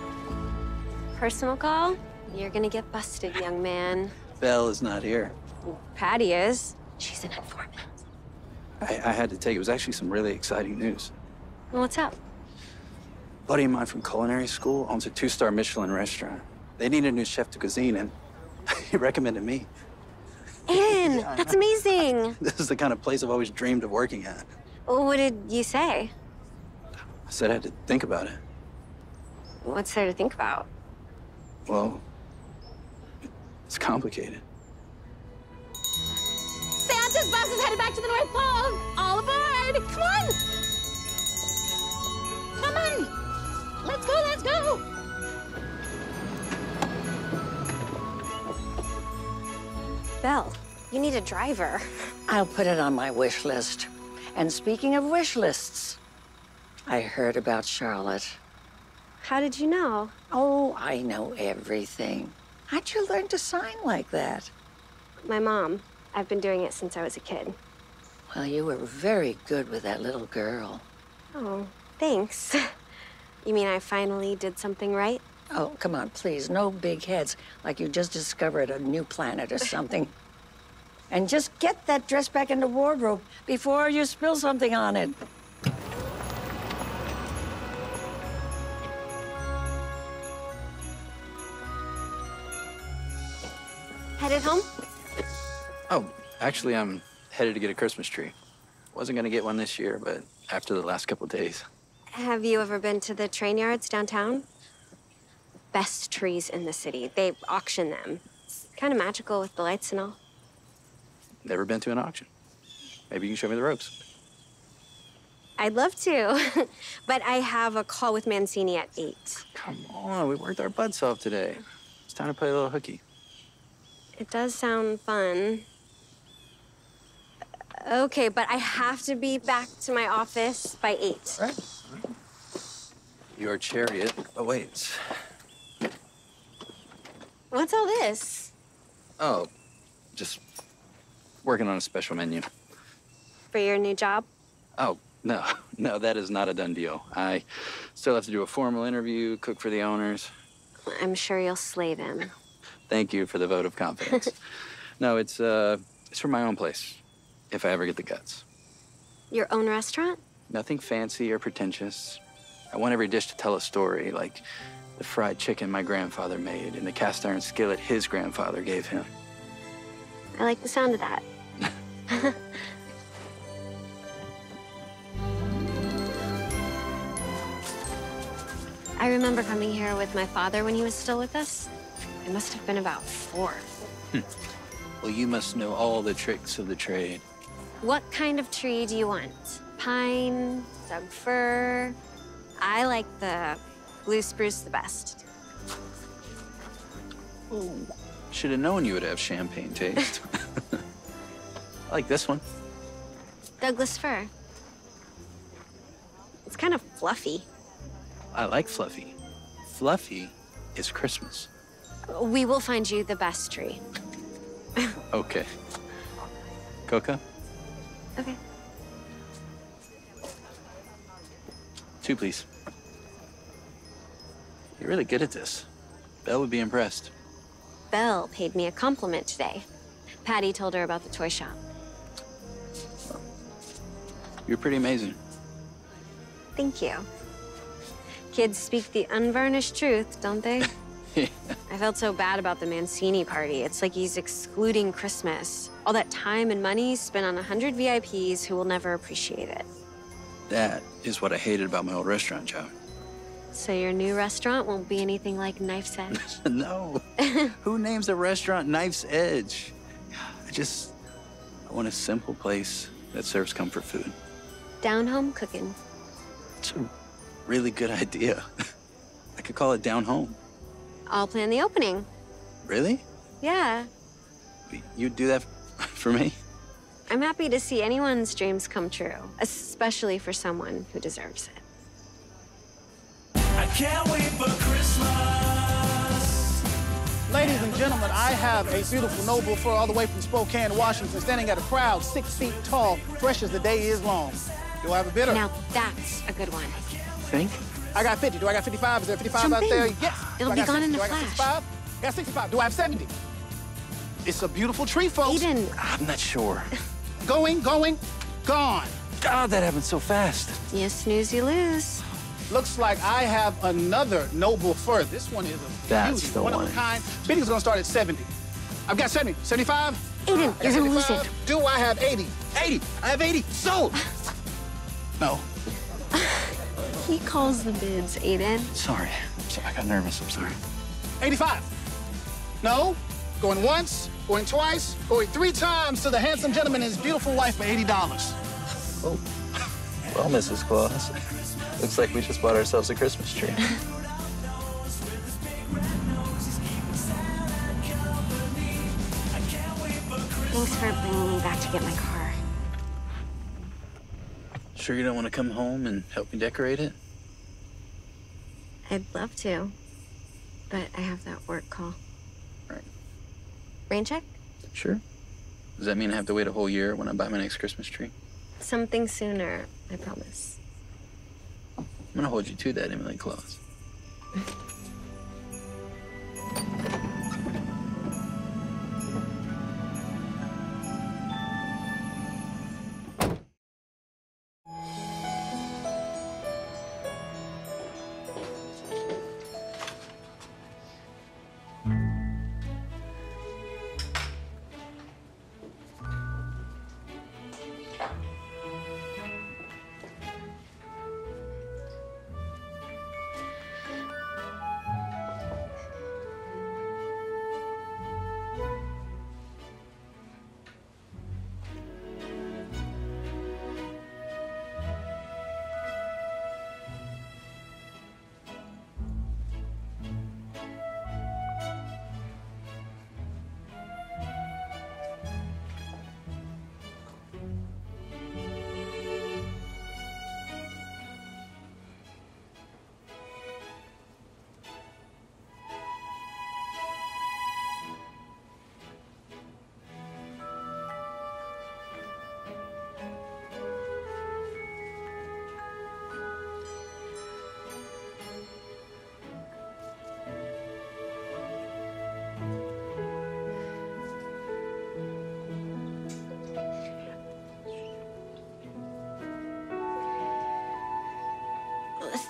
Personal call? You're gonna get busted, young man. Belle is not here. Patty is. She's an informant. I had to take it. It was actually some really exciting news. Well, what's up? A buddy of mine from culinary school owns a 2-star Michelin restaurant. They need a new chef de cuisine, and he recommended me. Aiden, that's amazing. This is the kind of place I've always dreamed of working at. Well, what did you say? I said I had to think about it. What's there to think about? Well, it's complicated. Santa's bus is headed back to the North Pole. All aboard! Come on! Come on! Let's go, let's go! Belle, you need a driver. I'll put it on my wish list. And speaking of wish lists, I heard about Charlotte. How did you know? Oh, I know everything. How'd you learn to sign like that? My mom. I've been doing it since I was a kid. Well, you were very good with that little girl. Oh, thanks. You mean I finally did something right? Oh, come on, please. No big heads, like you just discovered a new planet or something. And just get that dress back in the wardrobe before you spill something on it. Headed home? Oh, actually, I'm headed to get a Christmas tree. Wasn't gonna get one this year, but after the last couple of days. Have you ever been to the train yards downtown? Best trees in the city. They auction them. It's kind of magical with the lights and all. Never been to an auction. Maybe you can show me the ropes. I'd love to, but I have a call with Mancini at 8. Come on, we worked our butts off today. It's time to play a little hooky. It does sound fun. Okay, but I have to be back to my office by 8. Right. Your chariot awaits. What's all this? Oh, just working on a special menu. For your new job? Oh, no, that is not a done deal. I still have to do a formal interview, cook for the owners. I'm sure you'll slay them. Thank you for the vote of confidence. No, it's for my own place, if I ever get the guts. Your own restaurant? Nothing fancy or pretentious. I want every dish to tell a story, like the fried chicken my grandfather made and the cast iron skillet his grandfather gave him. I like the sound of that. I remember coming here with my father when he was still with us. I must have been about 4. Well, you must know all the tricks of the trade. What kind of tree do you want? Pine, Doug fir? I like the blue spruce the best. Oh, should have known you would have champagne taste. I like this one. Douglas fir. It's kind of fluffy. I like fluffy. Fluffy is Christmas. We will find you the best tree. Okay. Coca? Okay. 2, please. You're really good at this. Belle would be impressed. Belle paid me a compliment today. Patty told her about the toy shop. You're pretty amazing. Thank you. Kids speak the unvarnished truth, don't they? Yeah. I felt so bad about the Mancini party. It's like he's excluding Christmas. All that time and money spent on 100 VIPs who will never appreciate it. That is what I hated about my old restaurant job. So your new restaurant won't be anything like Knife's Edge? No. Who names a restaurant Knife's Edge? I want a simple place that serves comfort food. Down home cooking. It's a really good idea. I could call it Down Home. I'll plan the opening. Really? Yeah. You'd do that for me? I'm happy to see anyone's dreams come true, especially for someone who deserves it. I can't wait for Christmas. Ladies and gentlemen, I have a beautiful noble fur all the way from Spokane, Washington, standing at a crowd 6 feet tall, fresh as the day is long. Do I have a bidder? Now that's a good one. Think? I got 50. Do I got 55? Is there 55 Jump out in. there? Yes. It'll be gone in a flash. 65? I got 65. Do I have 70? It's a beautiful tree, folks. Aiden. I'm not sure. Going, gone. God, that happened so fast. You snooze, you lose. Looks like I have another noble fur. This one is a That's beauty, the one of a kind. Bidding's gonna start at 70. I've got 70. 75? Aiden, you're gonna lose it. Do I have 80? 80! I have 80! Sold! No. He calls the bids, Aiden. Sorry. I got nervous. I'm sorry. 85. No. Going once, going twice, going 3 times to the handsome gentleman and his beautiful wife for $80. Oh. Well, Mrs. Claus, looks like we just bought ourselves a Christmas tree. Thanks for bringing me back to get my car. Sure you don't want to come home and help me decorate it? I'd love to, but I have that work call. Right. Rain check? Sure. Does that mean I have to wait a whole year when I buy my next Christmas tree? Something sooner, I promise. I'm gonna hold you to that, Emily Claus.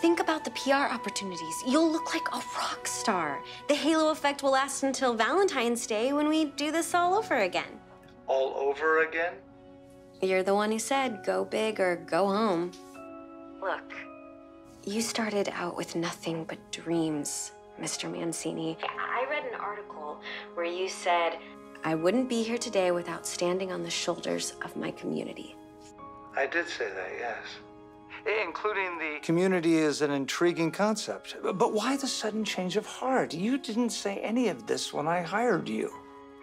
Think about the PR opportunities. You'll look like a rock star. The halo effect will last until Valentine's Day when we do this all over again. All over again? You're the one who said, go big or go home. Look, you started out with nothing but dreams, Mr. Mancini. I read an article where you said, I wouldn't be here today without standing on the shoulders of my community. I did say that, yes. Including the community is an intriguing concept. But why the sudden change of heart? You didn't say any of this when I hired you.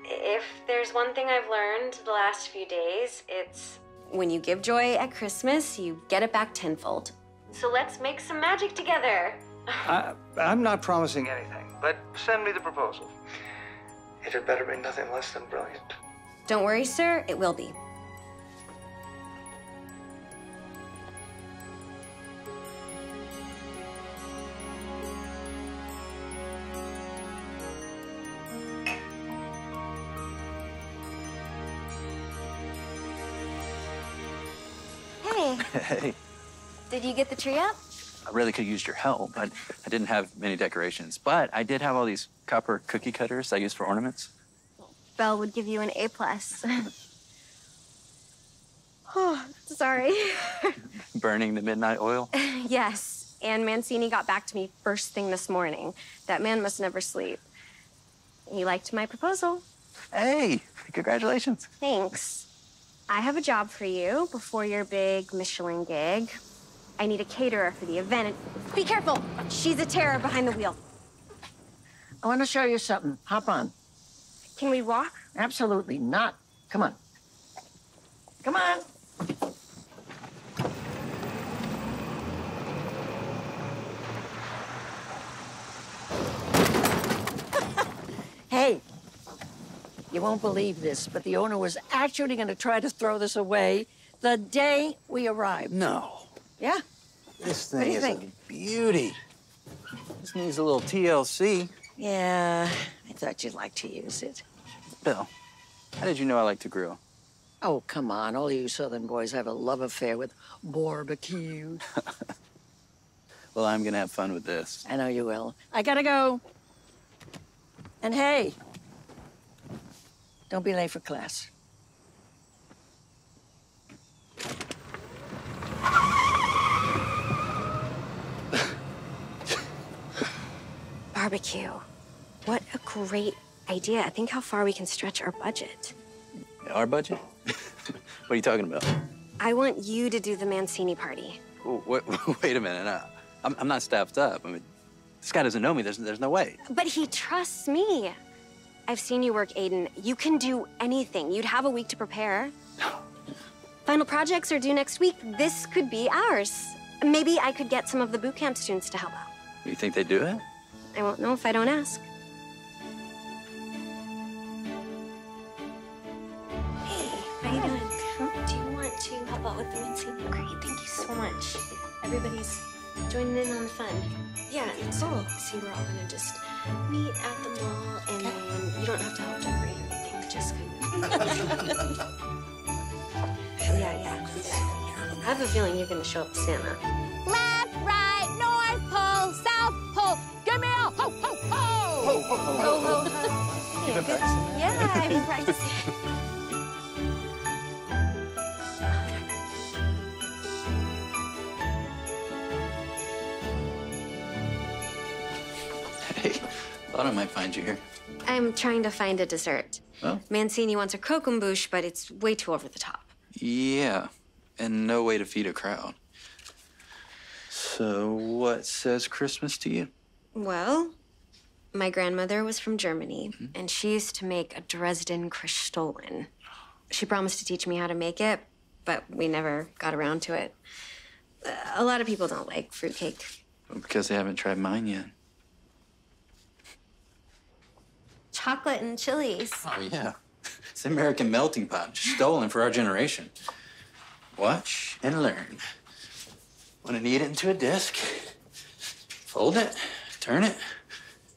If there's one thing I've learned the last few days, it's when you give joy at Christmas, you get it back tenfold. So let's make some magic together. I'm not promising anything, but send me the proposal. It had better be nothing less than brilliant. Don't worry, sir, it will be. Hey. Did you get the tree up? I really could have used your help. I didn't have many decorations, but I did have all these copper cookie cutters I use for ornaments. Belle would give you an A+. Oh, sorry. Burning the midnight oil? Yes, and Mancini got back to me first thing this morning. That man must never sleep. He liked my proposal. Hey, congratulations. Thanks. I have a job for you before your big Michelin gig. I need a caterer for the event. Be careful. She's a terror behind the wheel. I want to show you something. Hop on. Can we walk? Absolutely not. Come on. Come on. Hey, you won't believe this, but the owner was actually going to try to throw this away the day we arrived. No. Yeah? This What do thing you is think? a beauty. This needs a little TLC. Yeah, I thought you'd like to use it. Bill, how did you know I like to grill? Oh, come on. All you Southern boys have a love affair with barbecue. Well, I'm gonna have fun with this. I know you will. I gotta go. And hey, don't be late for class. Barbecue. What a great idea. Think how far we can stretch our budget. Our budget? What are you talking about? I want you to do the Mancini party. Ooh, wait a minute. I'm not staffed up. I mean, this guy doesn't know me. There's no way. But he trusts me. I've seen you work, Aiden. You can do anything. You'd have a week to prepare. Final projects are due next week. This could be ours. Maybe I could get some of the boot camp students to help out. You think they'd do it? I won't know if I don't ask. Hey, how you doing? Do you want to help out with the Mancini? Great, thank you so much. Everybody's joining in on the fun. Yeah, so see, we're all gonna just meet at the mall, and then you don't have to help decorate or anything. Just yeah. I have a feeling you're gonna show up Santa. Left, right, north pole, south pole. Give me a ho, ho, ho! Ho, ho, ho. You've been practicing? Yeah, I've been practicing. Hey, thought I might find you here. I'm trying to find a dessert. Oh? Mancini wants a croquembouche, but it's way too over the top. Yeah, and no way to feed a crowd. So what says Christmas to you? Well, my grandmother was from Germany, and she used to make a Dresden Christstollen. She promised to teach me how to make it, but we never got around to it. A lot of people don't like fruitcake. Well, because they haven't tried mine yet. Chocolate and chilies. Oh, yeah. It's the American melting pot, stolen for our generation. Watch and learn. Want to knead it into a disc, fold it, turn it,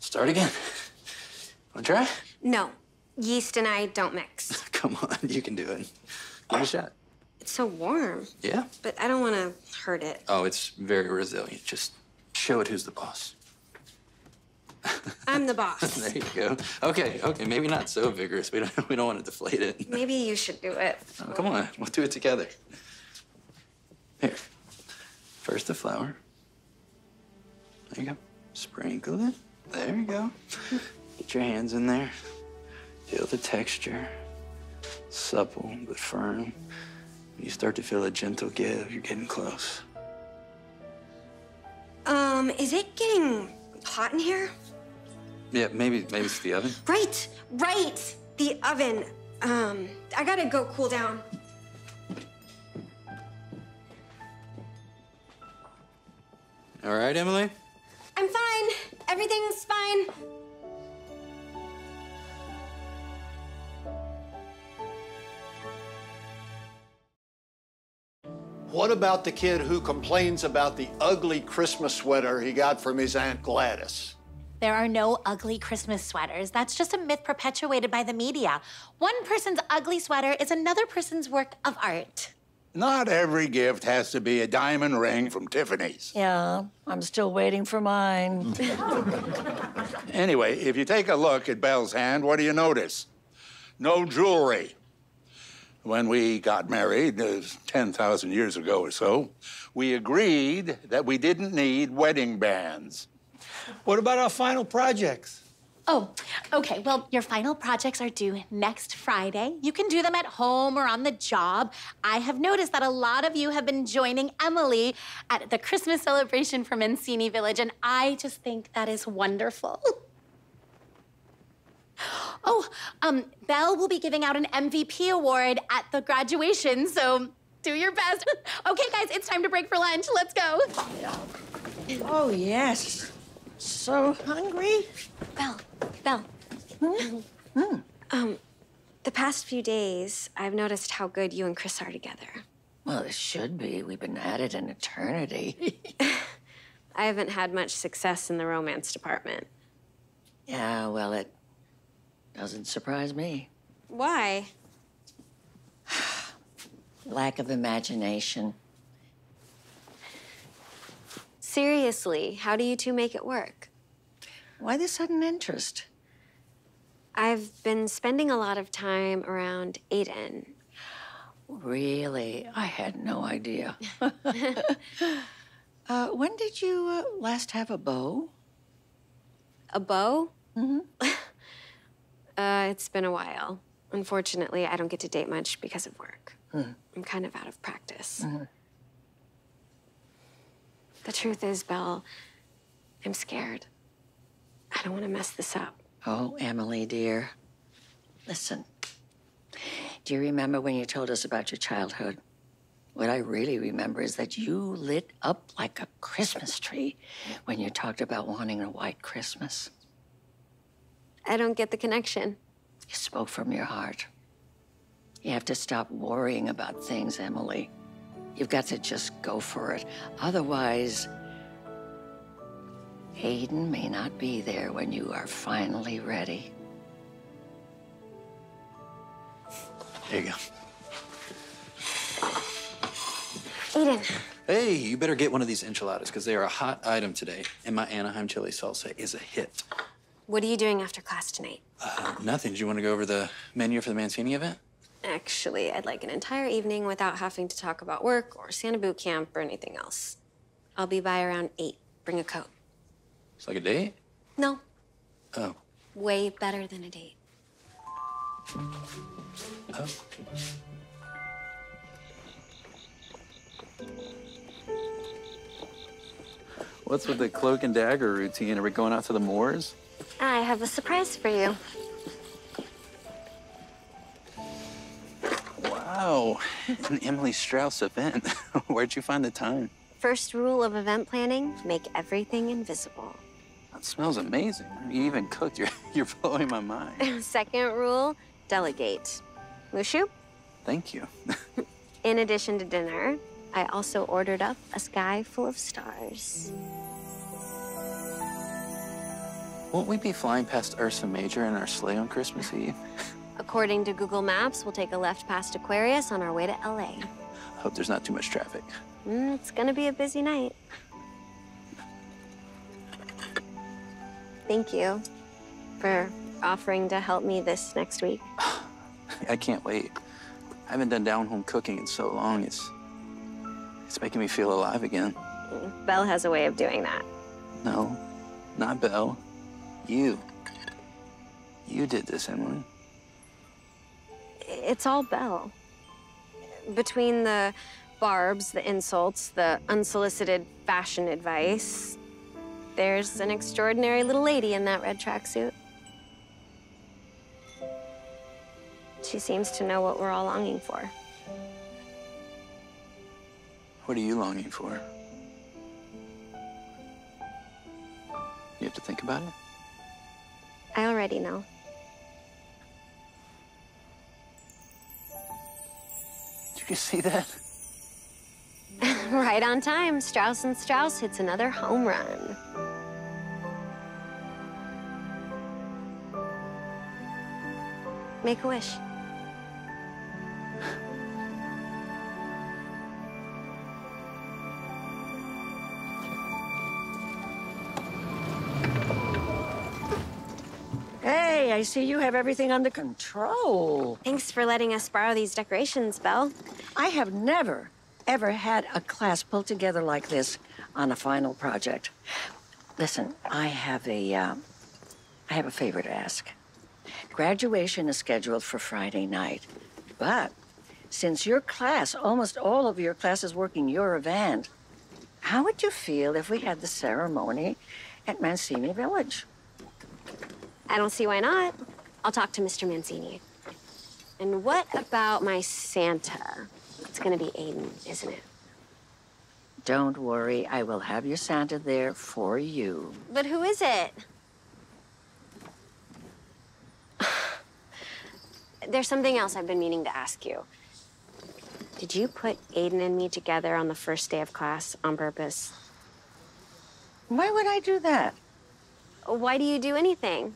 start again. Want to try? No, yeast and I don't mix. Come on, you can do it. Give it a shot. It's so warm. Yeah? But I don't want to hurt it. Oh, it's very resilient. Just show it who's the boss. I'm the boss. There you go. Okay, maybe not so vigorous. We don't want to deflate it. Maybe you should do it. Oh, come on, we'll do it together. Here. First the flour. There you go. Sprinkle it. There you go. Get your hands in there. Feel the texture. Supple but firm. When you start to feel a gentle give, you're getting close. Is it getting hot in here? Yeah, maybe it's the oven. Right. The oven. I gotta go cool down. All right, Emily? I'm fine. Everything's fine. What about the kid who complains about the ugly Christmas sweater he got from his Aunt Gladys? There are no ugly Christmas sweaters. That's just a myth perpetuated by the media. One person's ugly sweater is another person's work of art. Not every gift has to be a diamond ring from Tiffany's. Yeah, I'm still waiting for mine. Anyway, if you take a look at Belle's hand, what do you notice? No jewelry. When we got married, 10,000 years ago or so, we agreed that we didn't need wedding bands. What about our final projects? Oh, okay. Well, your final projects are due next Friday. You can do them at home or on the job. I have noticed that a lot of you have been joining Emily at the Christmas celebration for Mancini Village, and I just think that is wonderful. Oh, Belle will be giving out an MVP award at the graduation, so do your best. Okay, guys, it's time to break for lunch. Let's go. Oh, yes. So hungry. Belle. The past few days, I've noticed how good you and Chris are together. Well, it should be. We've been at it an eternity. I haven't had much success in the romance department. Yeah, well, it doesn't surprise me. Why? Lack of imagination. Seriously, how do you two make it work? Why the sudden interest? I've been spending a lot of time around Aiden. Really? I had no idea. When did you last have a beau? A beau? Mm-hmm. It's been a while. Unfortunately, I don't get to date much because of work. I'm kind of out of practice. The truth is, Belle, I'm scared. I don't want to mess this up. Oh, Emily, dear. Listen, do you remember when you told us about your childhood? What I really remember is that you lit up like a Christmas tree when you talked about wanting a white Christmas. I don't get the connection. You spoke from your heart. You have to stop worrying about things, Emily. You've got to just go for it. Otherwise, Aiden may not be there when you are finally ready. There you go. Aiden. Hey, you better get one of these enchiladas because they are a hot item today. And my Anaheim chili salsa is a hit. What are you doing after class tonight? Nothing. Do you want to go over the menu for the Mancini event? Actually, I'd like an entire evening without having to talk about work or Santa Bootcamp or anything else. I'll be by around 8. Bring a coat. It's like a date? No. Oh. Way better than a date. Oh. What's with the cloak and dagger routine? Are we going out to the moors? I have a surprise for you. Wow, an Emily Strauss event. Where'd you find the time? First rule of event planning, make everything invisible. That smells amazing. You even cooked. You're blowing my mind. Second rule, delegate. Mushu? Thank you. In addition to dinner, I also ordered up a sky full of stars. Won't we be flying past Ursa Major in our sleigh on Christmas Eve? According to Google Maps, we'll take a left past Aquarius on our way to LA. Hope there's not too much traffic. It's gonna be a busy night. Thank you for offering to help me this next week. I can't wait. I haven't done down-home cooking in so long. It's making me feel alive again. Belle has a way of doing that. No, not Belle. You. You did this, Emily. It's all Belle. Between the barbs, the insults, the unsolicited fashion advice, there's an extraordinary little lady in that red tracksuit. She seems to know what we're all longing for. What are you longing for? You have to think about it? I already know. Did you see that? Right on time. Strauss & Strauss hits another home run. Make a wish. Hey, I see you have everything under control. Thanks for letting us borrow these decorations, Belle. I have never, ever had a class pulled together like this on a final project. Listen, I have a I have a favor to ask. Graduation is scheduled for Friday night, but since your class, almost all of your class is working your event, how would you feel if we had the ceremony at Mancini Village? I don't see why not. I'll talk to Mr. Mancini. And what about my Santa? It's gonna be Aiden, isn't it? Don't worry, I will have your Santa there for you. But who is it? There's something else I've been meaning to ask you. Did you put Aiden and me together on the first day of class on purpose? Why would I do that? Why do you do anything?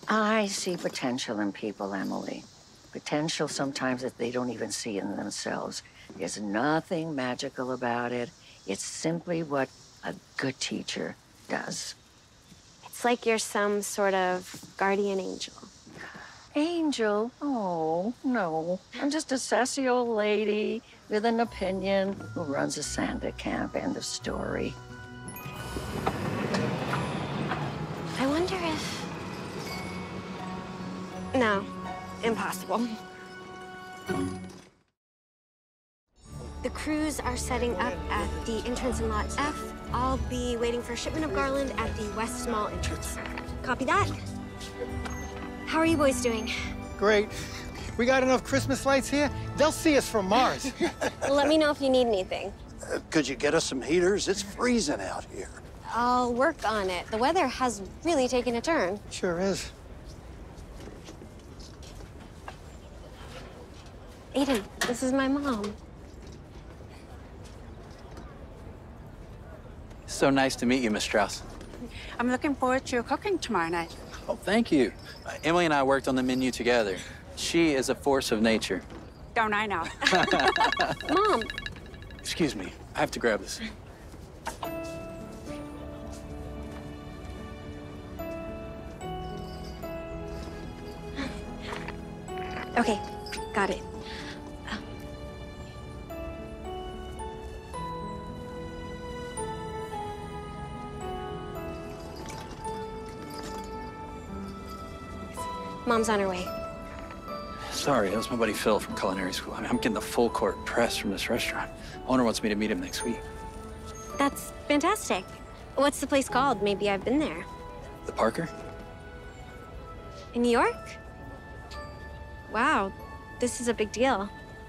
I see potential in people, Emily. Potential sometimes that they don't even see in themselves. There's nothing magical about it. It's simply what a good teacher does. It's like you're some sort of guardian angel. Angel? Oh, no. I'm just a sassy old lady with an opinion who runs a Santa camp. End of story. I wonder if... No, impossible. The crews are setting up at the entrance in Lot F. I'll be waiting for a shipment of garland at the West Mall entrance. Copy that. How are you boys doing? Great. We got enough Christmas lights here? They'll see us from Mars. Well, let me know if you need anything. Could you get us some heaters? It's freezing out here. I'll work on it. The weather has really taken a turn. Sure is. Aiden, this is my mom. So nice to meet you, Miss Strauss. I'm looking forward to your cooking tomorrow night. Oh, thank you. Emily and I worked on the menu together. She is a force of nature. Don't I know? Mom. Excuse me. I have to grab this. Okay, got it. Mom's on her way. Sorry, that was my buddy Phil from culinary school. I mean, I'm getting the full court press from this restaurant. Owner wants me to meet him next week. That's fantastic. What's the place called? Maybe I've been there. The Parker? In New York? Wow, this is a big deal.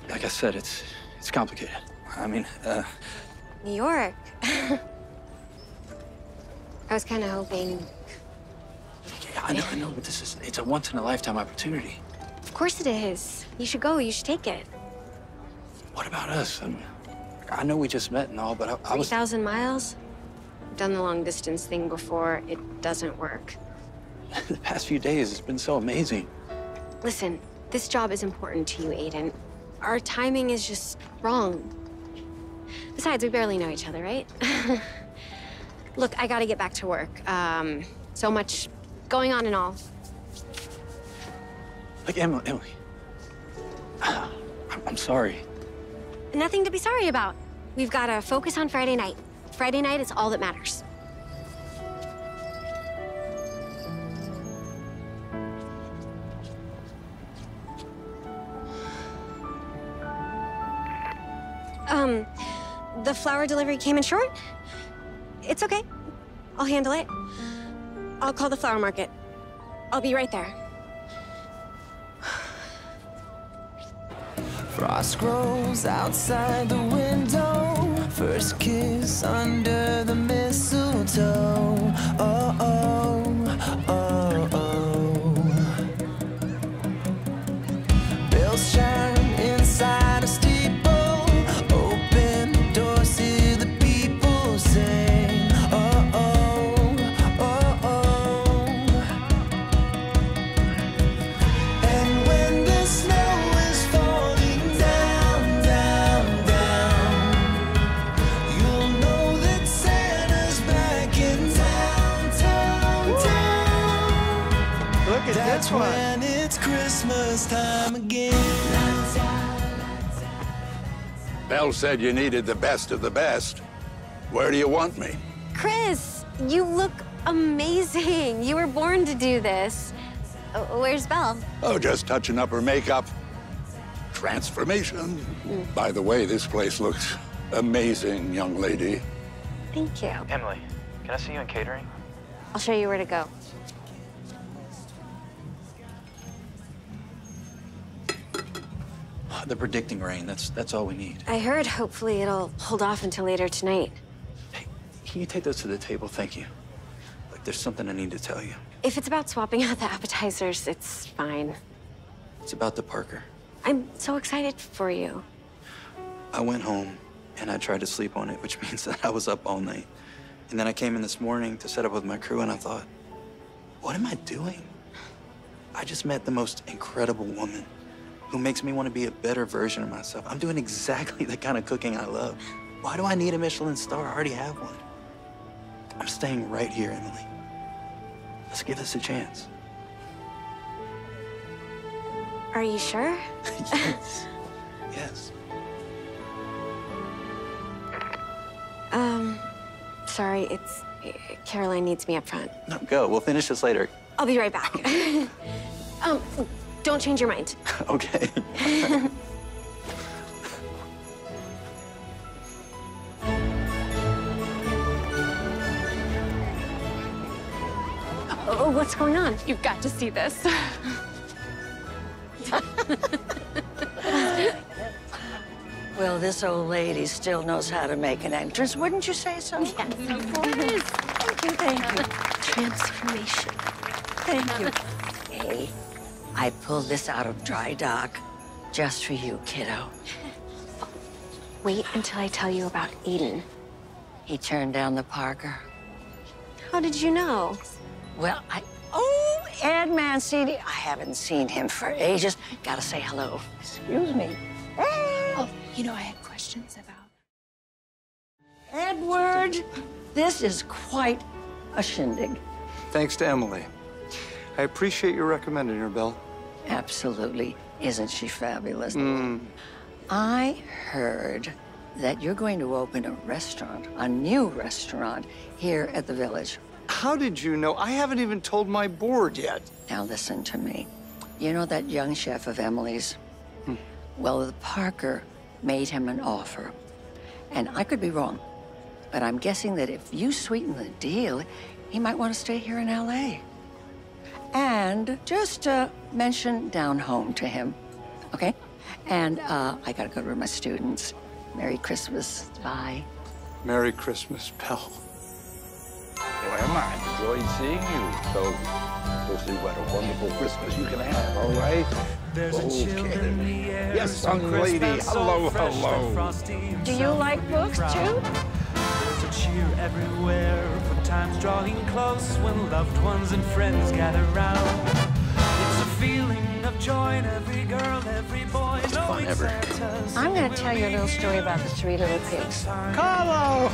Like I said, it's complicated. I mean, New York. I was kind of hoping. Yeah, I know, but it's a once-in-a-lifetime opportunity. Of course it is. You should go, you should take it. What about us? I know we just met and all, but I was... 3,000 miles? I've done the long-distance thing before. It doesn't work. The past few days, it's been so amazing. Listen, this job is important to you, Aiden. Our timing is just wrong. Besides, we barely know each other, right? Look, I gotta get back to work. So much going on and all. Like, Emily. I'm sorry. Nothing to be sorry about. We've gotta focus on Friday night. Friday night is all that matters. The flower delivery came in short. It's okay. I'll handle it. I'll call the flower market. I'll be right there. Frost grows outside the window. First kiss under the mistletoe. Oh, oh, oh, oh. Bells chime inside a steeple. Open the doors to the people sing. Oh, oh, oh, oh. And when the snow is falling down, down, down, you'll know that Santa's back in town, town, town. Look at That's this one. when it's Christmas time again. Belle said you needed the best of the best. Where do you want me? Chris, you look amazing. You were born to do this. Where's Belle? Oh, just touching up her makeup. Transformation. By the way, this place looks amazing, young lady. Thank you. Emily, can I see you in catering? I'll show you where to go. They're predicting rain. That's all we need. I heard hopefully it'll hold off until later tonight. Hey, can you take those to the table? Thank you. Like, there's something I need to tell you. If it's about swapping out the appetizers, it's fine. It's about the Parker. I'm so excited for you. I went home and I tried to sleep on it, which means that I was up all night. And then I came in this morning to set up with my crew and I thought, what am I doing? I just met the most incredible woman who makes me want to be a better version of myself. I'm doing exactly the kind of cooking I love. Why do I need a Michelin star? I already have one. I'm staying right here, Emily. Let's give this a chance. Are you sure? Yes. Yes. Sorry, Caroline needs me up front. No, go. We'll finish this later. I'll be right back. Don't change your mind. Okay. Oh, what's going on? You've got to see this. Well, this old lady still knows how to make an entrance. Wouldn't you say so? Yes, of course. Thank you, thank you. Transformation. Thank you. Hey, I pulled this out of dry dock just for you, kiddo. Wait until I tell you about Aiden. He turned down the Parker. How did you know? Well, Oh, Ed Mancini. I haven't seen him for ages. Gotta say hello. Excuse me. Hey. Oh, you know, I had questions about... Edward, this is quite a shindig. Thanks to Emily. I appreciate your recommending her, Belle. Absolutely. Isn't she fabulous? I heard that you're going to open a restaurant, a new restaurant, here at the Village. How did you know? I haven't even told my board yet. Now listen to me. You know that young chef of Emily's? Well, the Parker made him an offer. And I could be wrong, but I'm guessing that if you sweeten the deal, he might want to stay here in LA. And just mention down home to him, okay? And I gotta go to my students. Merry Christmas. Bye. Merry Christmas, Belle. Well, Emma, I enjoyed seeing you. So, we'll see what a wonderful Christmas you can have, all right? Okay. Yes, young lady. Hello, hello. Do you like books, too? There's a cheer everywhere for times drawing close when loved ones and friends gather round. It's a feeling of joy in every girl, every boy. Most fun ever. I'm going to tell you a little story about the three little pigs. Carlo!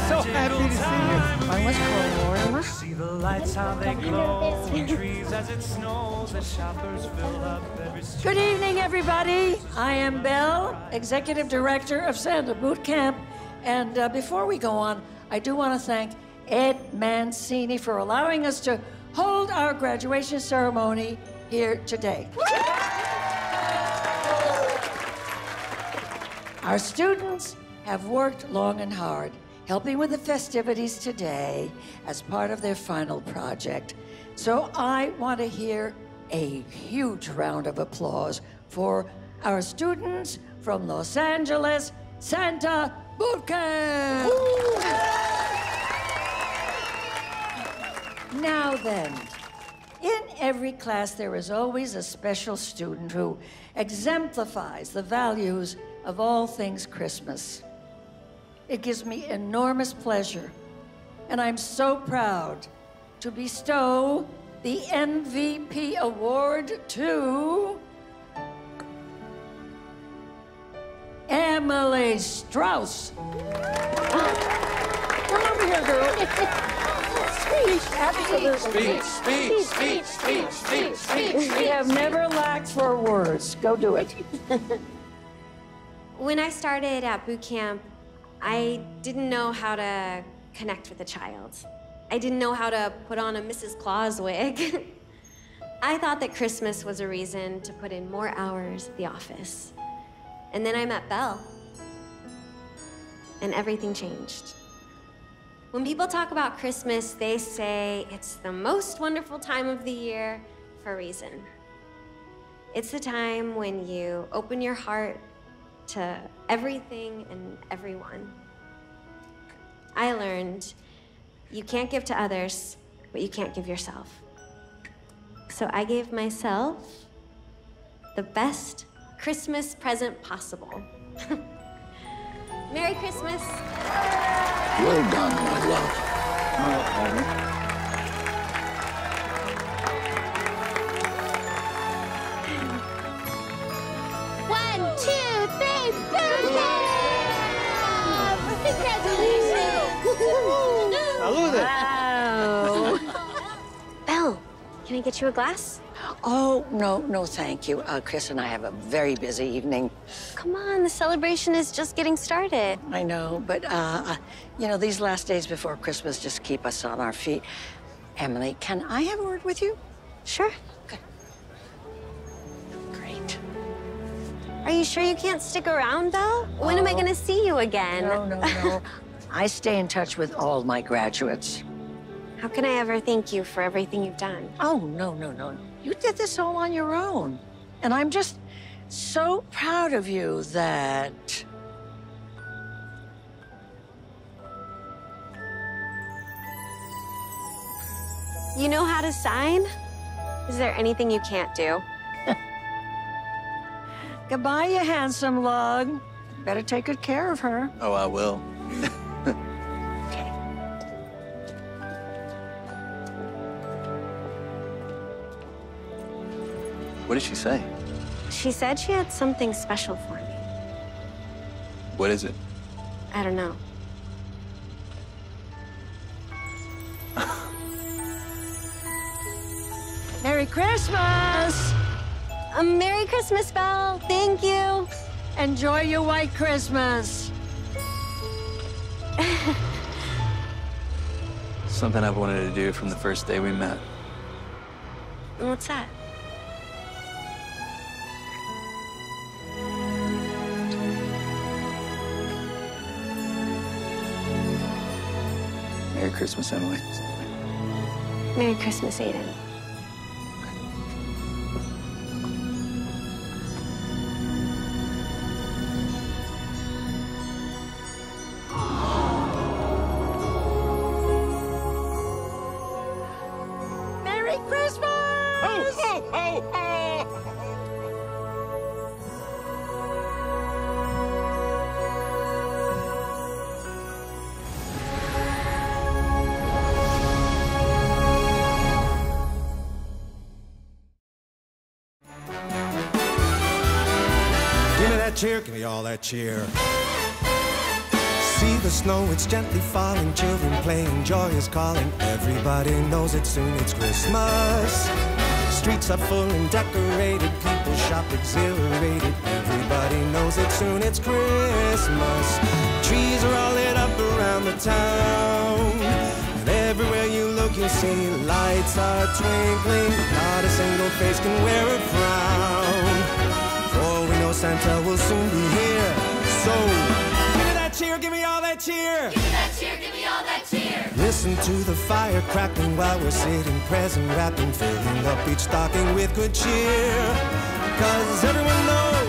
So happy to see you. One was called Moreno. See the lights how they glow in trees as it snows. The shoppers fill up every street. Good evening, everybody. I am Belle, Executive Director of Santa Bootcamp. And before we go on, I do want to thank Ed Mancini for allowing us to hold our graduation ceremony here today. Our students have worked long and hard, helping with the festivities today as part of their final project. So I want to hear a huge round of applause for our students from Los Angeles, Santa Bootcamp. Now then, in every class there is always a special student who exemplifies the values of all things Christmas. It gives me enormous pleasure, and I'm so proud to bestow the MVP award to Emily Strauss. Come over here, girl. Speech, absolutely. Speech. We have never lacked for words. Go do it. When I started at boot camp, I didn't know how to connect with a child. I didn't know how to put on a Mrs. Claus wig. I thought that Christmas was a reason to put in more hours at the office. And then I met Belle, and everything changed. When people talk about Christmas, they say it's the most wonderful time of the year for a reason. It's the time when you open your heart to everything and everyone. I learned you can't give to others, but you can't give yourself. So I gave myself the best Christmas present possible. Merry Christmas. Well done, my love. One, two, three, boom! Congratulations! Salute. Wow. Belle, can I get you a glass? Oh, no, thank you. Chris and I have a very busy evening. Come on, the celebration is just getting started. I know, but, you know, these last days before Christmas just keep us on our feet. Emily, can I have a word with you? Sure. Okay. Great. Are you sure you can't stick around, Belle? When am I going to see you again? No. I stay in touch with all my graduates. How can I ever thank you for everything you've done? Oh, no. You did this all on your own. And I'm just so proud of you that... You know how to sign? Is there anything you can't do? Goodbye, you handsome lug. Better take good care of her. Oh, I will. What did she say? She said she had something special for me. What is it? I don't know. Merry Christmas! Merry Christmas, Belle. Thank you. Enjoy your white Christmas. Something I've wanted to do from the first day we met. What's that? Merry Christmas, Emily. Merry Christmas, Aiden. Merry Christmas! Ho, ho, ho, ho! Cheer, give me all that cheer. See the snow, it's gently falling. Children playing, joy is calling. Everybody knows it soon, it's Christmas. Streets are full and decorated. People shop exhilarated. Everybody knows it soon, it's Christmas. Trees are all lit up around the town. And everywhere you look, you see lights are twinkling. Not a single face can wear a frown. For we know Santa will soon be here. So, give me that cheer, give me all that cheer. Give me that cheer, give me all that cheer. Listen to the fire crackling while we're sitting, present wrapping, filling up each stocking with good cheer. 'Cause everyone knows